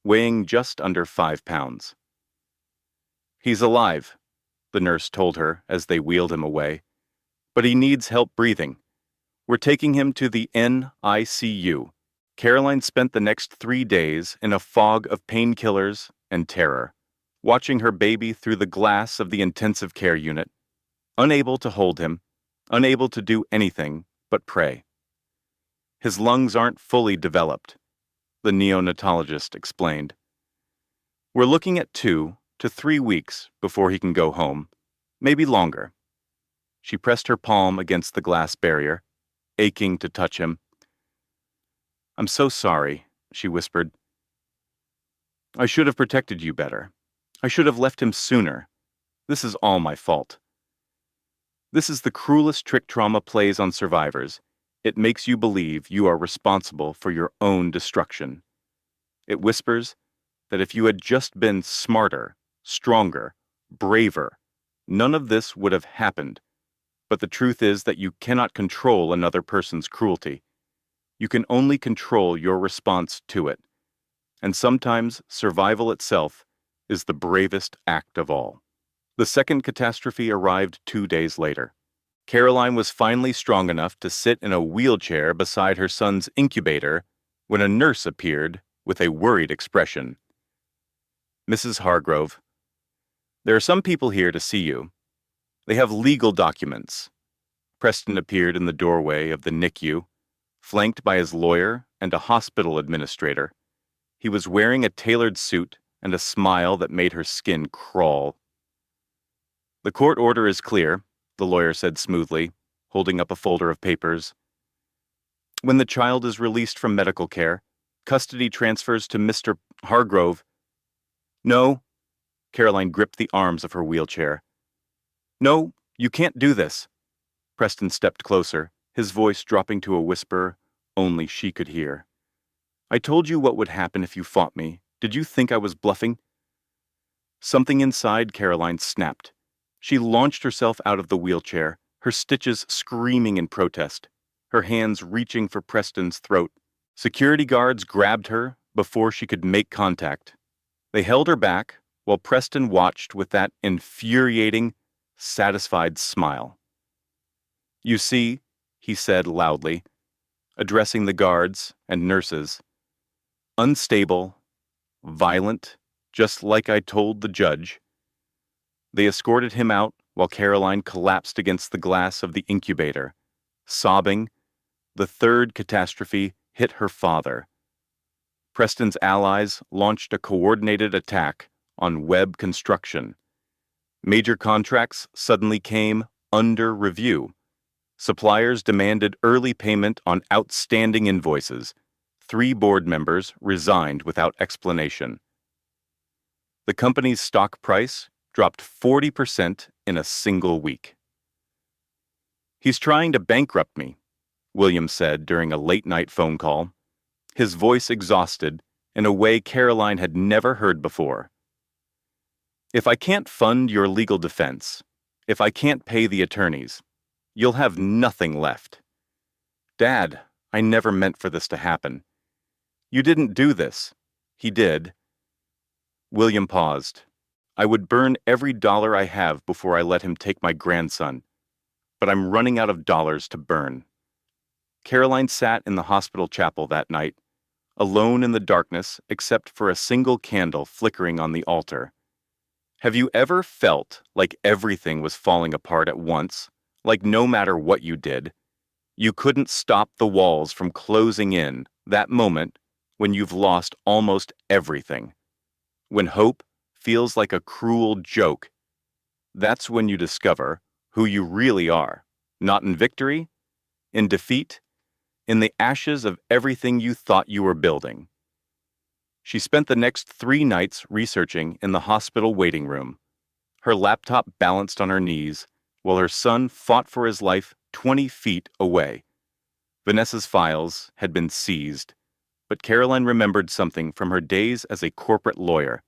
weighing just under 5 pounds. He's alive, the nurse told her as they wheeled him away, but he needs help breathing. We're taking him to the NICU. Caroline spent the next 3 days in a fog of painkillers and terror, watching her baby through the glass of the intensive care unit, unable to hold him, unable to do anything but pray. His lungs aren't fully developed, the neonatologist explained. We're looking at 2 to 3 weeks before he can go home, maybe longer. She pressed her palm against the glass barrier, aching to touch him. I'm so sorry, she whispered. I should have protected you better. I should have left him sooner. This is all my fault. This is the cruelest trick trauma plays on survivors. It makes you believe you are responsible for your own destruction. It whispers that if you had just been smarter, stronger, braver, none of this would have happened. But the truth is that you cannot control another person's cruelty. You can only control your response to it. And sometimes survival itself is the bravest act of all. The second catastrophe arrived 2 days later. Caroline was finally strong enough to sit in a wheelchair beside her son's incubator when a nurse appeared with a worried expression. Mrs. Hargrove, there are some people here to see you. They have legal documents. Preston appeared in the doorway of the NICU, flanked by his lawyer and a hospital administrator. He was wearing a tailored suit and a smile that made her skin crawl. The court order is clear, the lawyer said smoothly, holding up a folder of papers. When the child is released from medical care, custody transfers to Mr. Hargrove. No, Caroline gripped the arms of her wheelchair. No, You can't do this. Preston stepped closer, his voice dropping to a whisper only she could hear. I told you what would happen if you fought me. Did you think I was bluffing? Something inside Caroline snapped. She launched herself out of the wheelchair, her stitches screaming in protest, her hands reaching for Preston's throat. Security guards grabbed her before she could make contact. They held her back while Preston watched with that infuriating, satisfied smile. You see, he said loudly, addressing the guards and nurses, unstable, violent, just like I told the judge. They escorted him out while Caroline collapsed against the glass of the incubator. Sobbing, the third catastrophe hit her father. Preston's allies launched a coordinated attack on web construction. Major contracts suddenly came under review. Suppliers demanded early payment on outstanding invoices. 3 board members resigned without explanation. The company's stock price dropped 40% in a single week. He's trying to bankrupt me, William said during a late-night phone call, his voice exhausted in a way Caroline had never heard before. If I can't fund your legal defense, if I can't pay the attorneys, you'll have nothing left. Dad, I never meant for this to happen. You didn't do this. He did. William paused. I would burn every dollar I have before I let him take my grandson, but I'm running out of dollars to burn. Caroline sat in the hospital chapel that night, alone in the darkness except for a single candle flickering on the altar. Have you ever felt like everything was falling apart at once, like no matter what you did, you couldn't stop the walls from closing in, that moment when you've lost almost everything? When hope feels like a cruel joke, that's when you discover who you really are, not in victory, in defeat, in the ashes of everything you thought you were building. She spent the next 3 nights researching in the hospital waiting room, her laptop balanced on her knees, while her son fought for his life 20 feet away. Vanessa's files had been seized, but Caroline remembered something from her days as a corporate lawyer.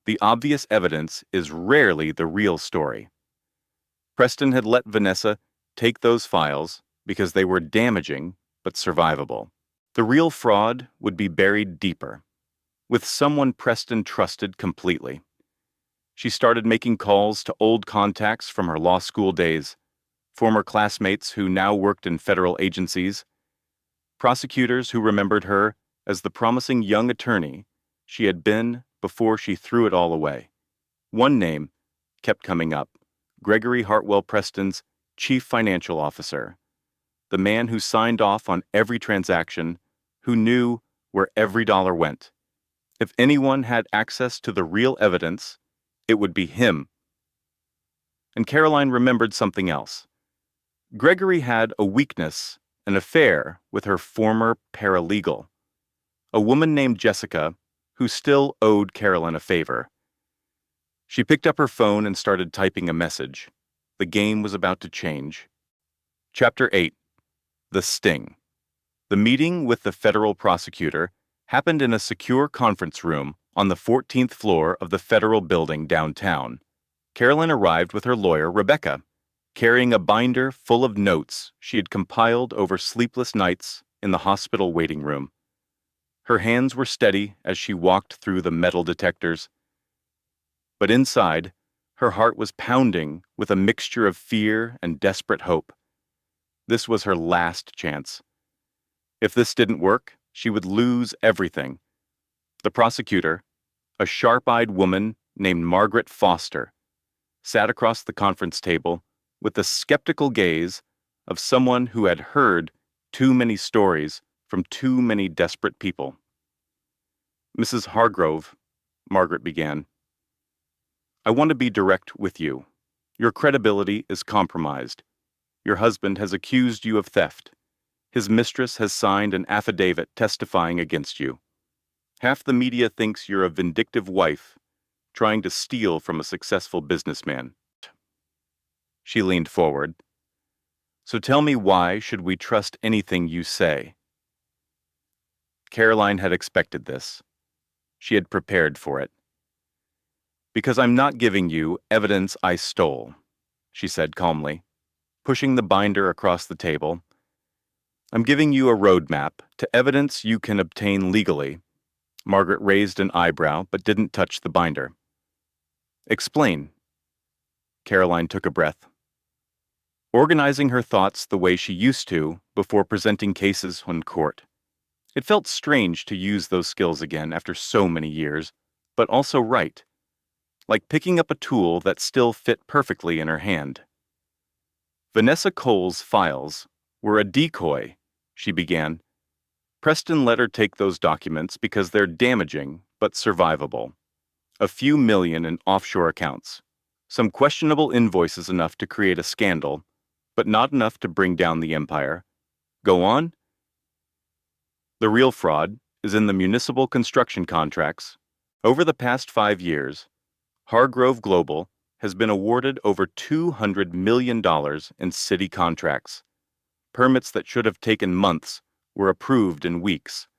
The obvious evidence is rarely the real story. Preston had let Vanessa take those files because they were damaging but survivable. The real fraud would be buried deeper, with someone Preston trusted completely. She started making calls to old contacts from her law school days, former classmates who now worked in federal agencies, prosecutors who remembered her as the promising young attorney she had been before she threw it all away. One name kept coming up, Gregory Hartwell Preston's chief financial officer, the man who signed off on every transaction, who knew where every dollar went. If anyone had access to the real evidence, it would be him. And Caroline remembered something else. Gregory had a weakness, an affair with her former paralegal, a woman named Jessica, who still owed Caroline a favor. She picked up her phone and started typing a message. The game was about to change. Chapter 8. The Sting. The meeting with the federal prosecutor happened in a secure conference room on the 14th floor of the federal building downtown. Caroline arrived with her lawyer, Rebecca, carrying a binder full of notes she had compiled over sleepless nights in the hospital waiting room. Her hands were steady as she walked through the metal detectors. But inside, her heart was pounding with a mixture of fear and desperate hope. This was her last chance. If this didn't work, she would lose everything. The prosecutor, a sharp-eyed woman named Margaret Foster, sat across the conference table with the skeptical gaze of someone who had heard too many stories from too many desperate people. Mrs. Hargrove, Margaret began, I want to be direct with you. Your credibility is compromised. Your husband has accused you of theft. His mistress has signed an affidavit testifying against you. Half the media thinks you're a vindictive wife trying to steal from a successful businessman. She leaned forward. So tell me, why should we trust anything you say? Caroline had expected this. She had prepared for it. Because I'm not giving you evidence I stole, she said calmly, pushing the binder across the table. I'm giving you a roadmap to evidence you can obtain legally. Margaret raised an eyebrow but didn't touch the binder. Explain. Caroline took a breath. Organizing her thoughts the way she used to before presenting cases in court. It felt strange to use those skills again after so many years, but also right. Like picking up a tool that still fit perfectly in her hand. Vanessa Cole's files were a decoy, she began. Preston let her take those documents because they're damaging but survivable. A few million in offshore accounts. Some questionable invoices enough to create a scandal, but not enough to bring down the empire. Go on? The real fraud is in the municipal construction contracts. Over the past 5 years, Hargrove Global has been awarded over $200 million in city contracts. Permits that should have taken months were approved in weeks.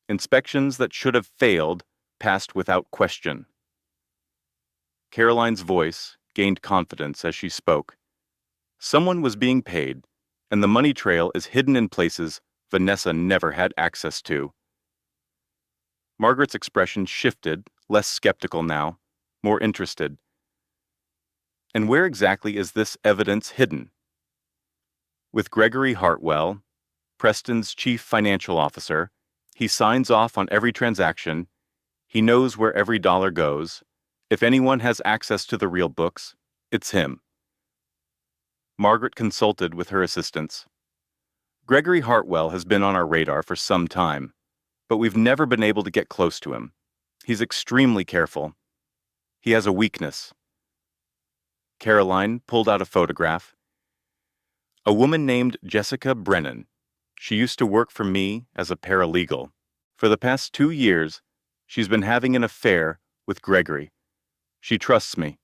Inspections that should have failed passed without question. Caroline's voice gained confidence as she spoke. Someone was being paid, and the money trail is hidden in places Vanessa never had access to. Margaret's expression shifted, less skeptical now, more interested. And where exactly is this evidence hidden? With Gregory Hartwell, Preston's chief financial officer, he signs off on every transaction. He knows where every dollar goes. If anyone has access to the real books, it's him. Margaret consulted with her assistants. Gregory Hartwell has been on our radar for some time, but we've never been able to get close to him. He's extremely careful. He has a weakness. Caroline pulled out a photograph. A woman named Jessica Brennan. She used to work for me as a paralegal. For the past 2 years, she's been having an affair with Gregory. She trusts me.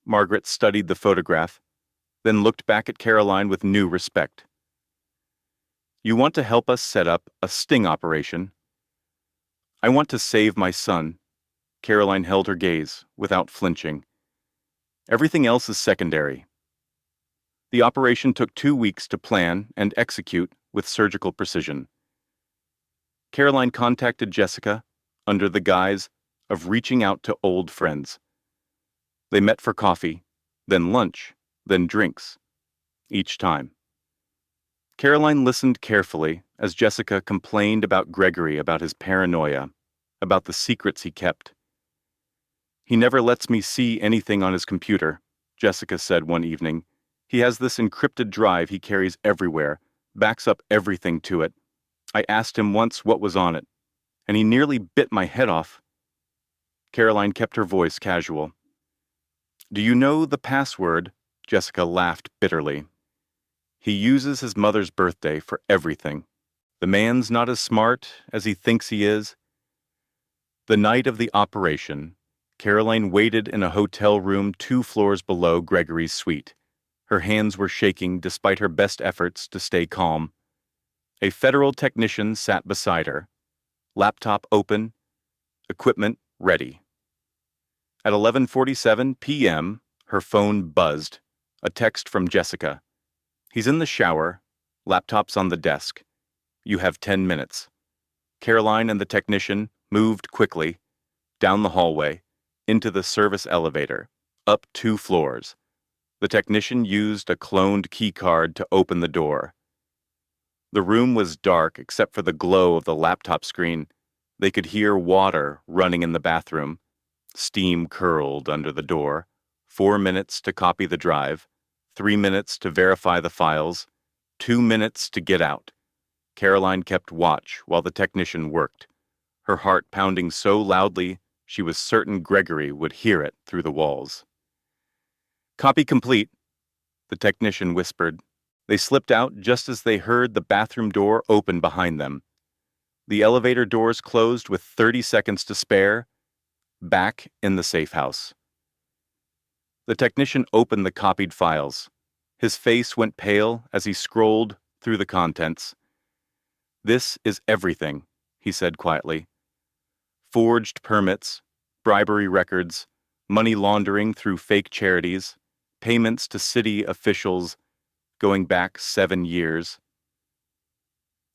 Margaret studied the photograph, then looked back at Caroline with new respect. You want to help us set up a sting operation? I want to save my son. Caroline held her gaze without flinching. Everything else is secondary. The operation took 2 weeks to plan and execute with surgical precision. Caroline contacted Jessica under the guise of reaching out to old friends. They met for coffee, then lunch, then drinks, each time. Caroline listened carefully as Jessica complained about Gregory, about his paranoia, about the secrets he kept. He never lets me see anything on his computer, Jessica said one evening. He has this encrypted drive he carries everywhere, backs up everything to it. I asked him once what was on it, and he nearly bit my head off. Caroline kept her voice casual. Do you know the password? Jessica laughed bitterly. He uses his mother's birthday for everything. The man's not as smart as he thinks he is. The night of the operation, Caroline waited in a hotel room 2 floors below Gregory's suite. Her hands were shaking despite her best efforts to stay calm. A federal technician sat beside her, laptop open, equipment ready. At 11:47 p.m., her phone buzzed, a text from Jessica. He's in the shower, laptop's on the desk. You have 10 minutes. Caroline and the technician moved quickly, down the hallway, into the service elevator, up 2 floors. The technician used a cloned key card to open the door. The room was dark except for the glow of the laptop screen. They could hear water running in the bathroom. Steam curled under the door. 4 minutes to copy the drive. 3 minutes to verify the files. 2 minutes to get out. Caroline kept watch while the technician worked, her heart pounding so loudly she was certain Gregory would hear it through the walls. Copy complete, the technician whispered. They slipped out just as they heard the bathroom door open behind them. The elevator doors closed with 30 seconds to spare, back in the safe house. The technician opened the copied files. His face went pale as he scrolled through the contents. "This is everything," he said quietly. "Forged permits, bribery records, money laundering through fake charities, payments to city officials going back 7 years."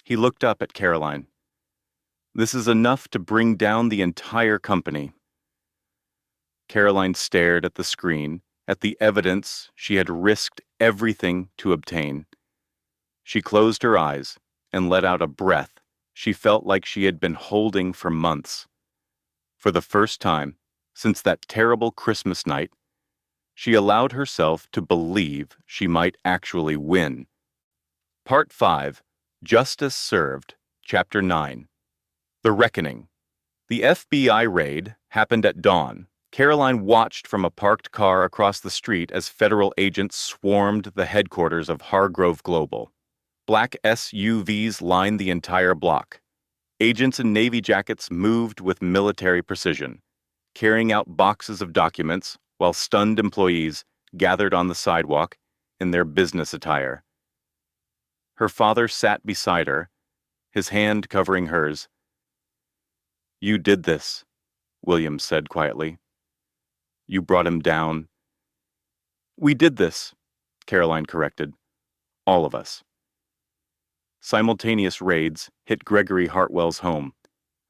He looked up at Caroline. "This is enough to bring down the entire company." Caroline stared at the screen, at the evidence she had risked everything to obtain. She closed her eyes and let out a breath she felt like she had been holding for months. For the first time since that terrible Christmas night, she allowed herself to believe she might actually win. Part 5, Justice Served, Chapter 9. The Reckoning. The FBI raid happened at dawn. Caroline watched from a parked car across the street as federal agents swarmed the headquarters of Hargrove Global. Black SUVs lined the entire block. Agents in navy jackets moved with military precision, carrying out boxes of documents while stunned employees gathered on the sidewalk in their business attire. Her father sat beside her, his hand covering hers. "You did this," William said quietly. "You brought him down." "We did this," Caroline corrected. "All of us." Simultaneous raids hit Gregory Hartwell's home,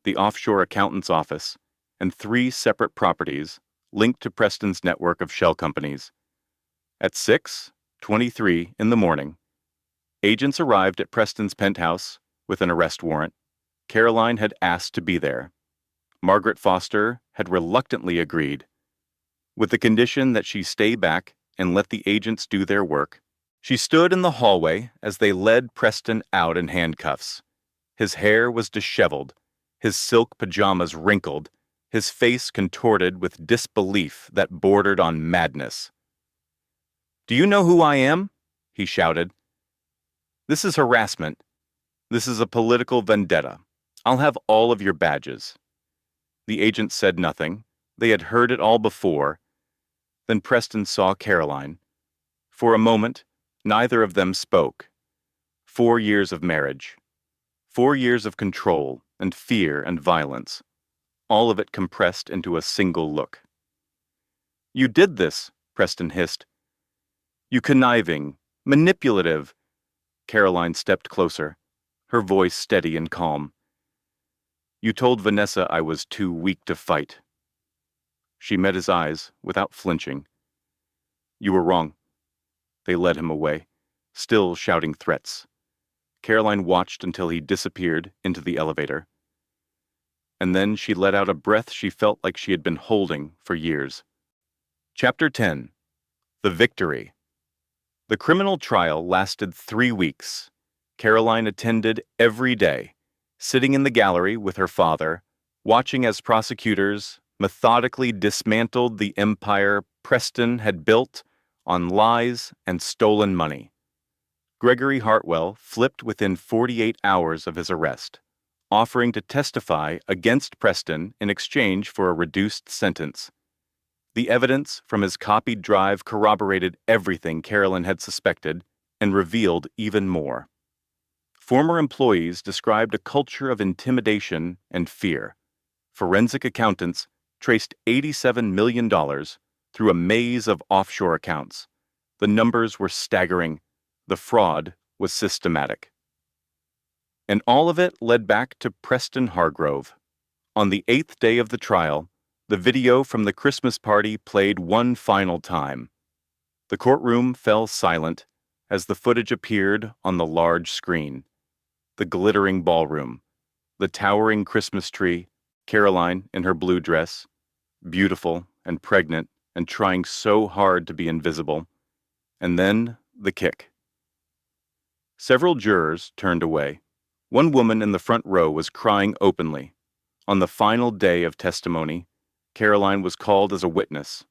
the offshore accountant's office, and 3 separate properties linked to Preston's network of shell companies. At 6:23 in the morning, agents arrived at Preston's penthouse with an arrest warrant. Caroline had asked to be there. Margaret Foster had reluctantly agreed, with the condition that she stay back and let the agents do their work. She stood in the hallway as they led Preston out in handcuffs. His hair was disheveled, his silk pajamas wrinkled, his face contorted with disbelief that bordered on madness. "Do you know who I am?" he shouted. "This is harassment. This is a political vendetta. I'll have all of your badges." The agents said nothing. They had heard it all before. Then Preston saw Caroline. For a moment, neither of them spoke. 4 years of marriage. 4 years of control and fear and violence. All of it compressed into a single look. "You did this," Preston hissed. "You conniving, manipulative." Caroline stepped closer, her voice steady and calm. "You told Vanessa I was too weak to fight." She met his eyes without flinching. "You were wrong." They led him away, still shouting threats. Caroline watched until he disappeared into the elevator. And then she let out a breath she felt like she had been holding for years. Chapter 10. The Victory. The criminal trial lasted 3 weeks. Caroline attended every day, sitting in the gallery with her father, watching as prosecutors methodically dismantled the empire Preston had built on lies and stolen money. Gregory Hartwell flipped within 48 hours of his arrest, offering to testify against Preston in exchange for a reduced sentence. The evidence from his copied drive corroborated everything Caroline had suspected and revealed even more. Former employees described a culture of intimidation and fear. Forensic accountants traced $87 million through a maze of offshore accounts. The numbers were staggering. The fraud was systematic. And all of it led back to Preston Hargrove. On the 8th day of the trial, the video from the Christmas party played one final time. The courtroom fell silent as the footage appeared on the large screen. The glittering ballroom, the towering Christmas tree, Caroline in her blue dress, beautiful and pregnant and trying so hard to be invisible. And then the kick. Several jurors turned away. One woman in the front row was crying openly. On the final day of testimony, Caroline was called as a witness.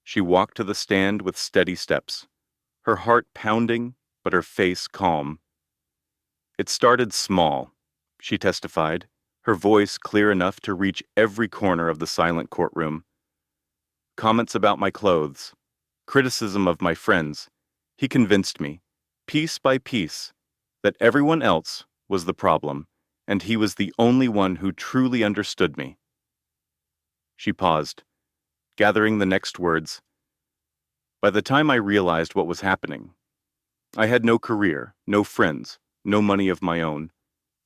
She walked to the stand with steady steps, her heart pounding, but her face calm. "It started small," she testified, her voice clear enough to reach every corner of the silent courtroom. comments about my clothes, criticism of my friends. He convinced me, piece by piece, that everyone else was the problem, and he was the only one who truly understood me. She paused, gathering the next words. By the time I realized what was happening, I had no career, no friends, no money of my own.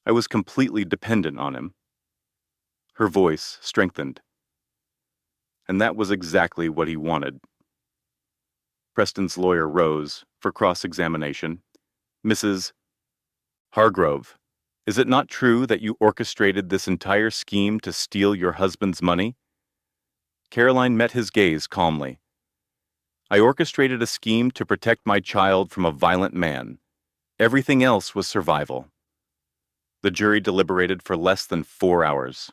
I was completely dependent on him. Her voice strengthened. And that was exactly what he wanted. Preston's lawyer rose for cross-examination. Mrs. Hargrove, is it not true that you orchestrated this entire scheme to steal your husband's money? Caroline met his gaze calmly. I orchestrated a scheme to protect my child from a violent man. Everything else was survival. The jury deliberated for less than 4 hours.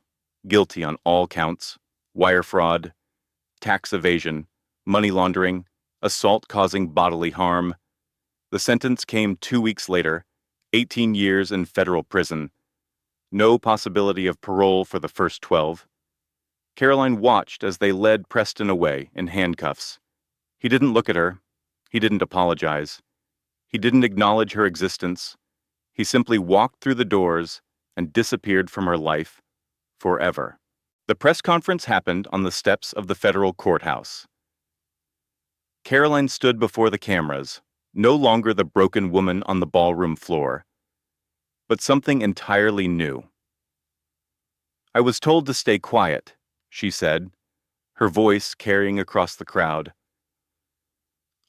Guilty on all counts: wire fraud, tax evasion, money laundering, assault causing bodily harm. The sentence came 2 weeks later, 18 years in federal prison. No possibility of parole for the first 12. Caroline watched as they led Preston away in handcuffs. He didn't look at her. He didn't apologize. He didn't acknowledge her existence. He simply walked through the doors and disappeared from her life forever. The press conference happened on the steps of the federal courthouse. Caroline stood before the cameras, no longer the broken woman on the ballroom floor, but something entirely new. I was told to stay quiet, she said, her voice carrying across the crowd.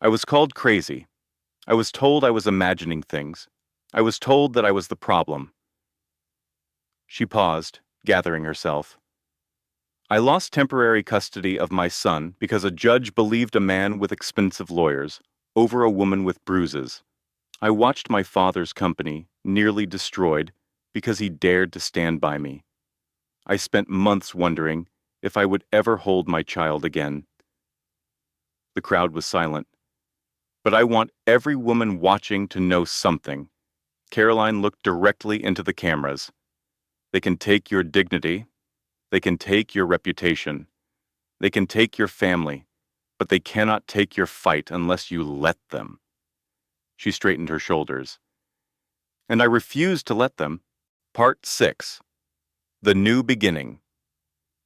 I was called crazy. I was told I was imagining things. I was told that I was the problem. She paused, gathering herself. I lost temporary custody of my son because a judge believed a man with expensive lawyers over a woman with bruises. I watched my father's company nearly destroyed because he dared to stand by me. I spent months wondering if I would ever hold my child again. The crowd was silent. But I want every woman watching to know something. Caroline looked directly into the cameras. They can take your dignity. They can take your reputation. They can take your family, but they cannot take your fight unless you let them. She straightened her shoulders. And I refuse to let them. Part 6. The New Beginning.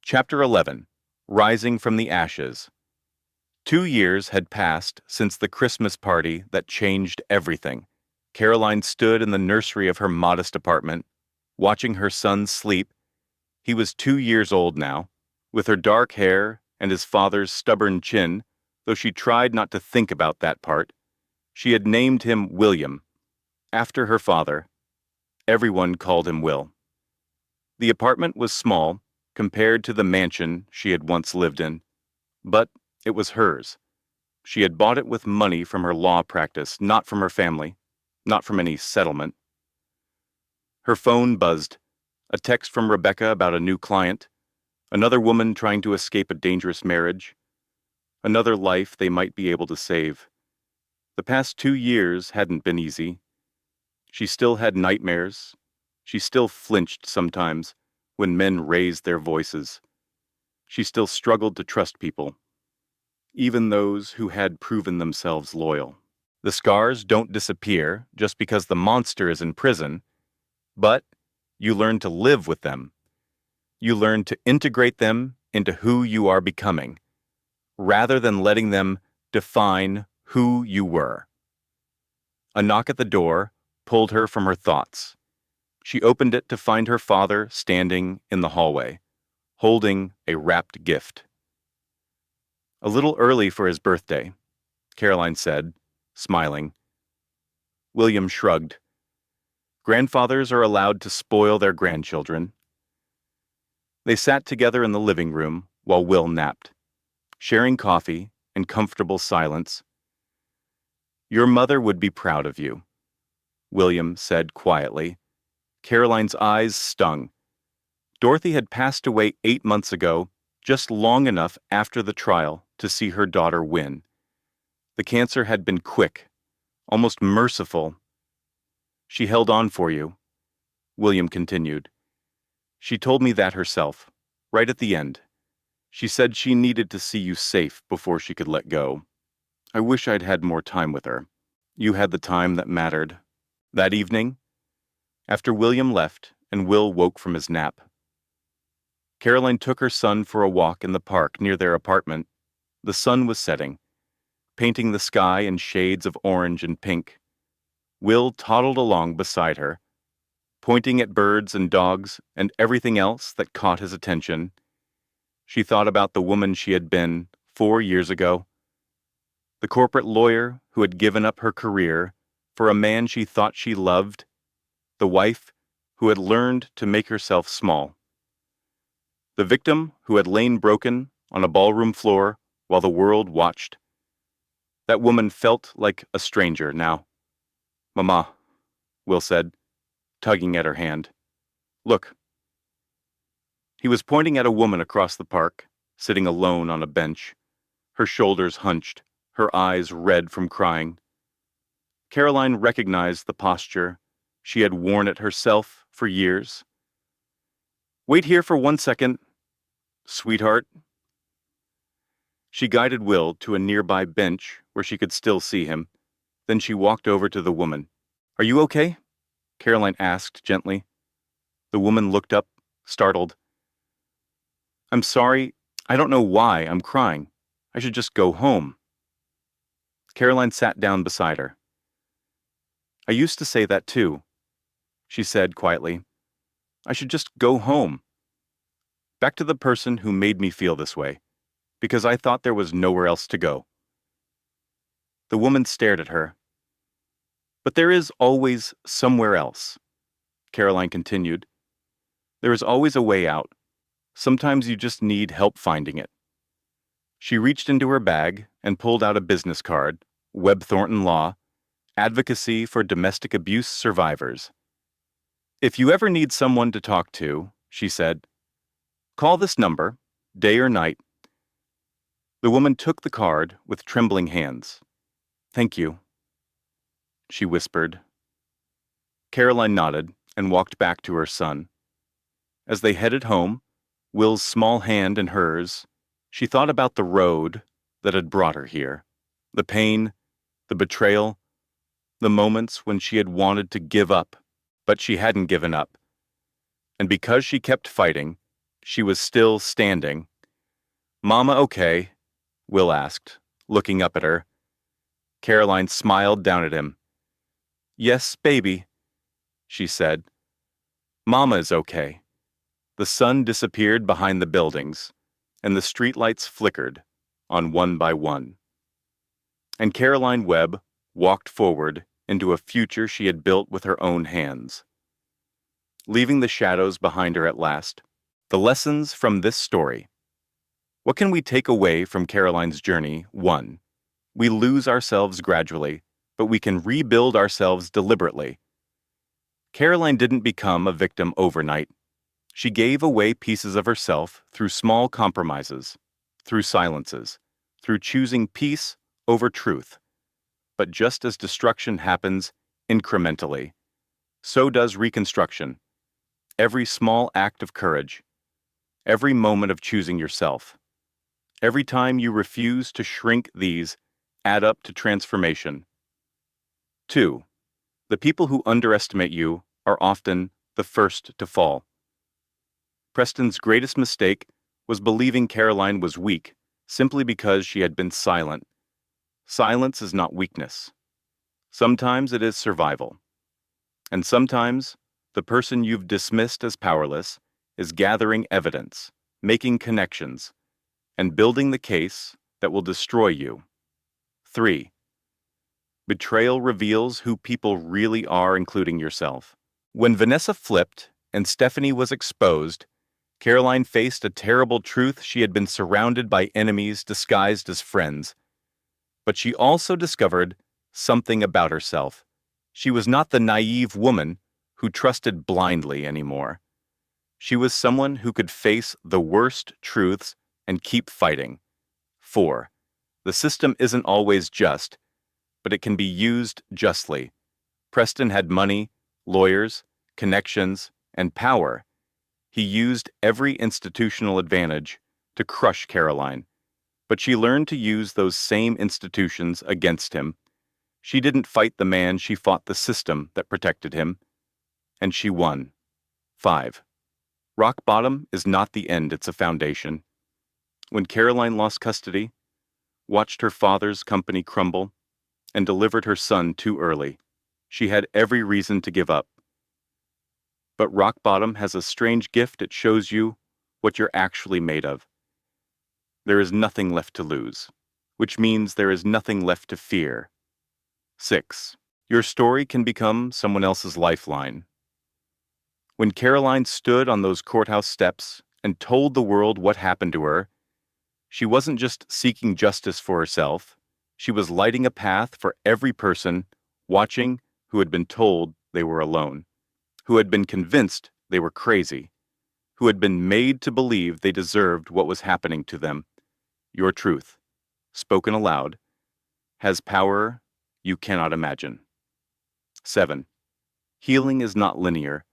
Chapter 11. Rising from the Ashes. 2 years had passed since the Christmas party that changed everything. Caroline stood in the nursery of her modest apartment, watching her son sleep. He was 2 years old now, with her dark hair and his father's stubborn chin, though she tried not to think about that part. She had named him William, after her father. Everyone called him Will. The apartment was small compared to the mansion she had once lived in, but it was hers. She had bought it with money from her law practice, not from her family, not from any settlement. Her phone buzzed. A text from Rebecca about a new client, another woman trying to escape a dangerous marriage, another life they might be able to save. The past 2 years hadn't been easy. She still had nightmares. She still flinched sometimes when men raised their voices. She still struggled to trust people, even those who had proven themselves loyal. The scars don't disappear just because the monster is in prison, but you learn to live with them. You learn to integrate them into who you are becoming, rather than letting them define who you were. A knock at the door pulled her from her thoughts. She opened it to find her father standing in the hallway, holding a wrapped gift. A little early for his birthday, Caroline said, smiling. William shrugged. Grandfathers are allowed to spoil their grandchildren. They sat together in the living room while Will napped, sharing coffee and comfortable silence. Your mother would be proud of you, William said quietly. Caroline's eyes stung. Dorothy had passed away 8 months ago, just long enough after the trial to see her daughter win. The cancer had been quick, almost merciful. She held on for you, William continued. She told me that herself, right at the end. She said she needed to see you safe before she could let go. I wish I'd had more time with her. You had the time that mattered. That evening, after William left and Will woke from his nap, Caroline took her son for a walk in the park near their apartment. The sun was setting, painting the sky in shades of orange and pink. Will toddled along beside her, pointing at birds and dogs and everything else that caught his attention. She thought about the woman she had been 4 years ago, the corporate lawyer who had given up her career for a man she thought she loved, the wife who had learned to make herself small, the victim who had lain broken on a ballroom floor while the world watched. That woman felt like a stranger now. "Mama," Will said, tugging at her hand. "Look." He was pointing at a woman across the park, sitting alone on a bench, her shoulders hunched, her eyes red from crying. Caroline recognized the posture. She had worn it herself for years. "Wait here for 1 second, sweetheart." She guided Will to a nearby bench where she could still see him. Then she walked over to the woman. "Are you okay?" Caroline asked gently. The woman looked up, startled. "I'm sorry. I don't know why I'm crying. I should just go home." Caroline sat down beside her. "I used to say that too," she said quietly. "I should just go home. Back to the person who made me feel this way, because I thought there was nowhere else to go." The woman stared at her. "But there is always somewhere else," Caroline continued. "There is always a way out. Sometimes you just need help finding it." She reached into her bag and pulled out a business card, Webb Thornton Law, Advocacy for Domestic Abuse Survivors. "If you ever need someone to talk to," she said, "call this number, day or night." The woman took the card with trembling hands. "Thank you," she whispered. Caroline nodded and walked back to her son. As they headed home, Will's small hand in hers, she thought about the road that had brought her here, the pain, the betrayal, the moments when she had wanted to give up, but she hadn't given up. And because she kept fighting, she was still standing. "Mama okay?" Will asked, looking up at her. Caroline smiled down at him. "Yes, baby," she said. "Mama is okay." The sun disappeared behind the buildings, and the streetlights flickered on one by one. And Caroline Webb walked forward into a future she had built with her own hands. Leaving the shadows behind her at last, the lessons from this story. What can we take away from Caroline's journey? 1. We lose ourselves gradually, but we can rebuild ourselves deliberately. Caroline didn't become a victim overnight. She gave away pieces of herself through small compromises, through silences, through choosing peace over truth. But just as destruction happens incrementally, so does reconstruction. Every small act of courage, every moment of choosing yourself, every time you refuse to shrink, these add up to transformation. 2. The people who underestimate you are often the first to fall. Preston's greatest mistake was believing Caroline was weak simply because she had been silent. Silence is not weakness. Sometimes it is survival. And sometimes the person you've dismissed as powerless is gathering evidence, making connections, and building the case that will destroy you. 3. Betrayal reveals who people really are, including yourself. When Vanessa flipped and Stephanie was exposed, Caroline faced a terrible truth: she had been surrounded by enemies disguised as friends. But she also discovered something about herself. She was not the naive woman who trusted blindly anymore. She was someone who could face the worst truths and keep fighting. 4. The system isn't always just, but it can be used justly. Preston had money, lawyers, connections, and power. He used every institutional advantage, to crush Caroline, but she learned to use those same institutions against him. She didn't fight the man, she fought the system that protected him, and she won. 5. Rock bottom is not the end, it's a foundation. When Caroline lost custody, watched her father's company crumble, and delivered her son too early, she had every reason to give up. But rock bottom has a strange gift. It shows you what you're actually made of. There is nothing left to lose, which means there is nothing left to fear. 6. Your story can become someone else's lifeline. When Caroline stood on those courthouse steps and told the world what happened to her, she wasn't just seeking justice for herself, she was lighting a path for every person watching who had been told they were alone, who had been convinced they were crazy, who had been made to believe they deserved what was happening to them. Your truth, spoken aloud, has power you cannot imagine. 7. Healing is not linear,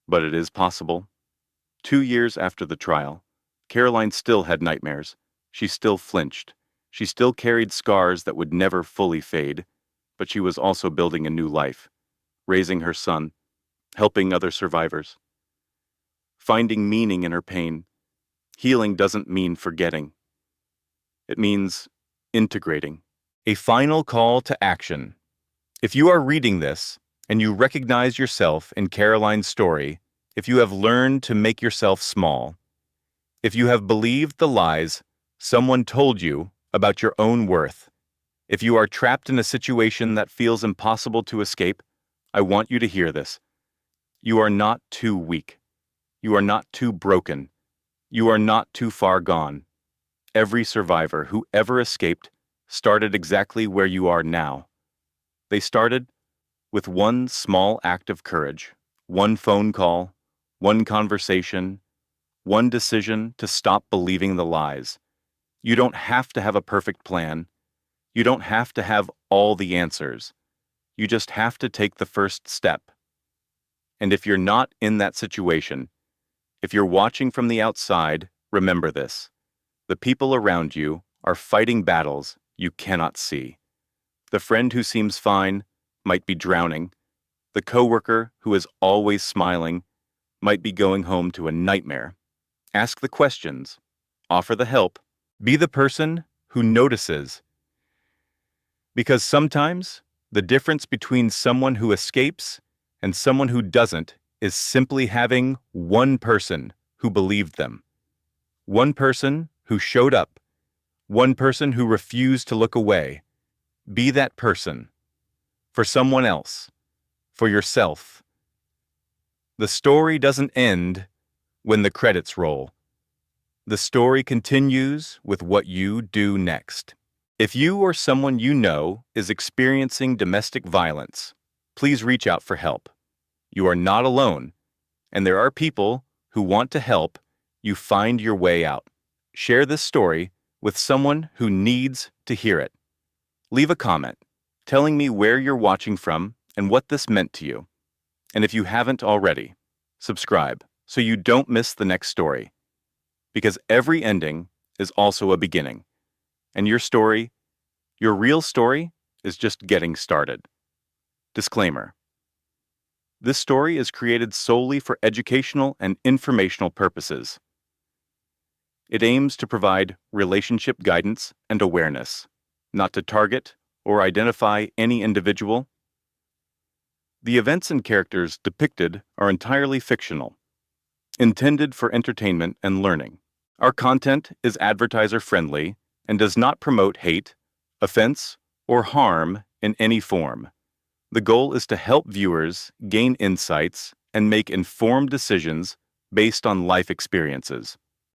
but it is possible. 2 years after the trial, Caroline still had nightmares. She still flinched. She still carried scars that would never fully fade, but she was also building a new life, raising her son, helping other survivors, finding meaning in her pain. Healing doesn't mean forgetting. It means integrating. A final call to action. If you are reading this and you recognize yourself in Caroline's story, if you have learned to make yourself small, if you have believed the lies someone told you about your own worth, if you are trapped in a situation that feels impossible to escape, I want you to hear this. You are not too weak. You are not too broken. You are not too far gone. Every survivor who ever escaped started exactly where you are now. They started with one small act of courage, one phone call, one conversation, one decision to stop believing the lies. You don't have to have a perfect plan. You don't have to have all the answers. You just have to take the first step. And if you're not in that situation, if you're watching from the outside, remember this. The people around you are fighting battles you cannot see. The friend who seems fine might be drowning. The coworker who is always smiling might be going home to a nightmare. Ask the questions. Offer the help. Be the person who notices. Because sometimes the difference between someone who escapes and someone who doesn't is simply having one person who believed them. One person who showed up. One person who refused to look away. Be that person. For someone else. For yourself. The story doesn't end when the credits roll. The story continues with what you do next. If you or someone you know is experiencing domestic violence, please reach out for help. You are not alone, and there are people who want to help you find your way out. Share this story with someone who needs to hear it. Leave a comment telling me where you're watching from and what this meant to you. And if you haven't already, subscribe so you don't miss the next story. Because every ending is also a beginning. And your story, your real story, is just getting started. Disclaimer. This story is created solely for educational and informational purposes. It aims to provide relationship guidance and awareness, not to target or identify any individual. The events and characters depicted are entirely fictional, intended for entertainment and learning. Our content is advertiser-friendly and does not promote hate, offense, or harm in any form. The goal is to help viewers gain insights and make informed decisions based on life experiences.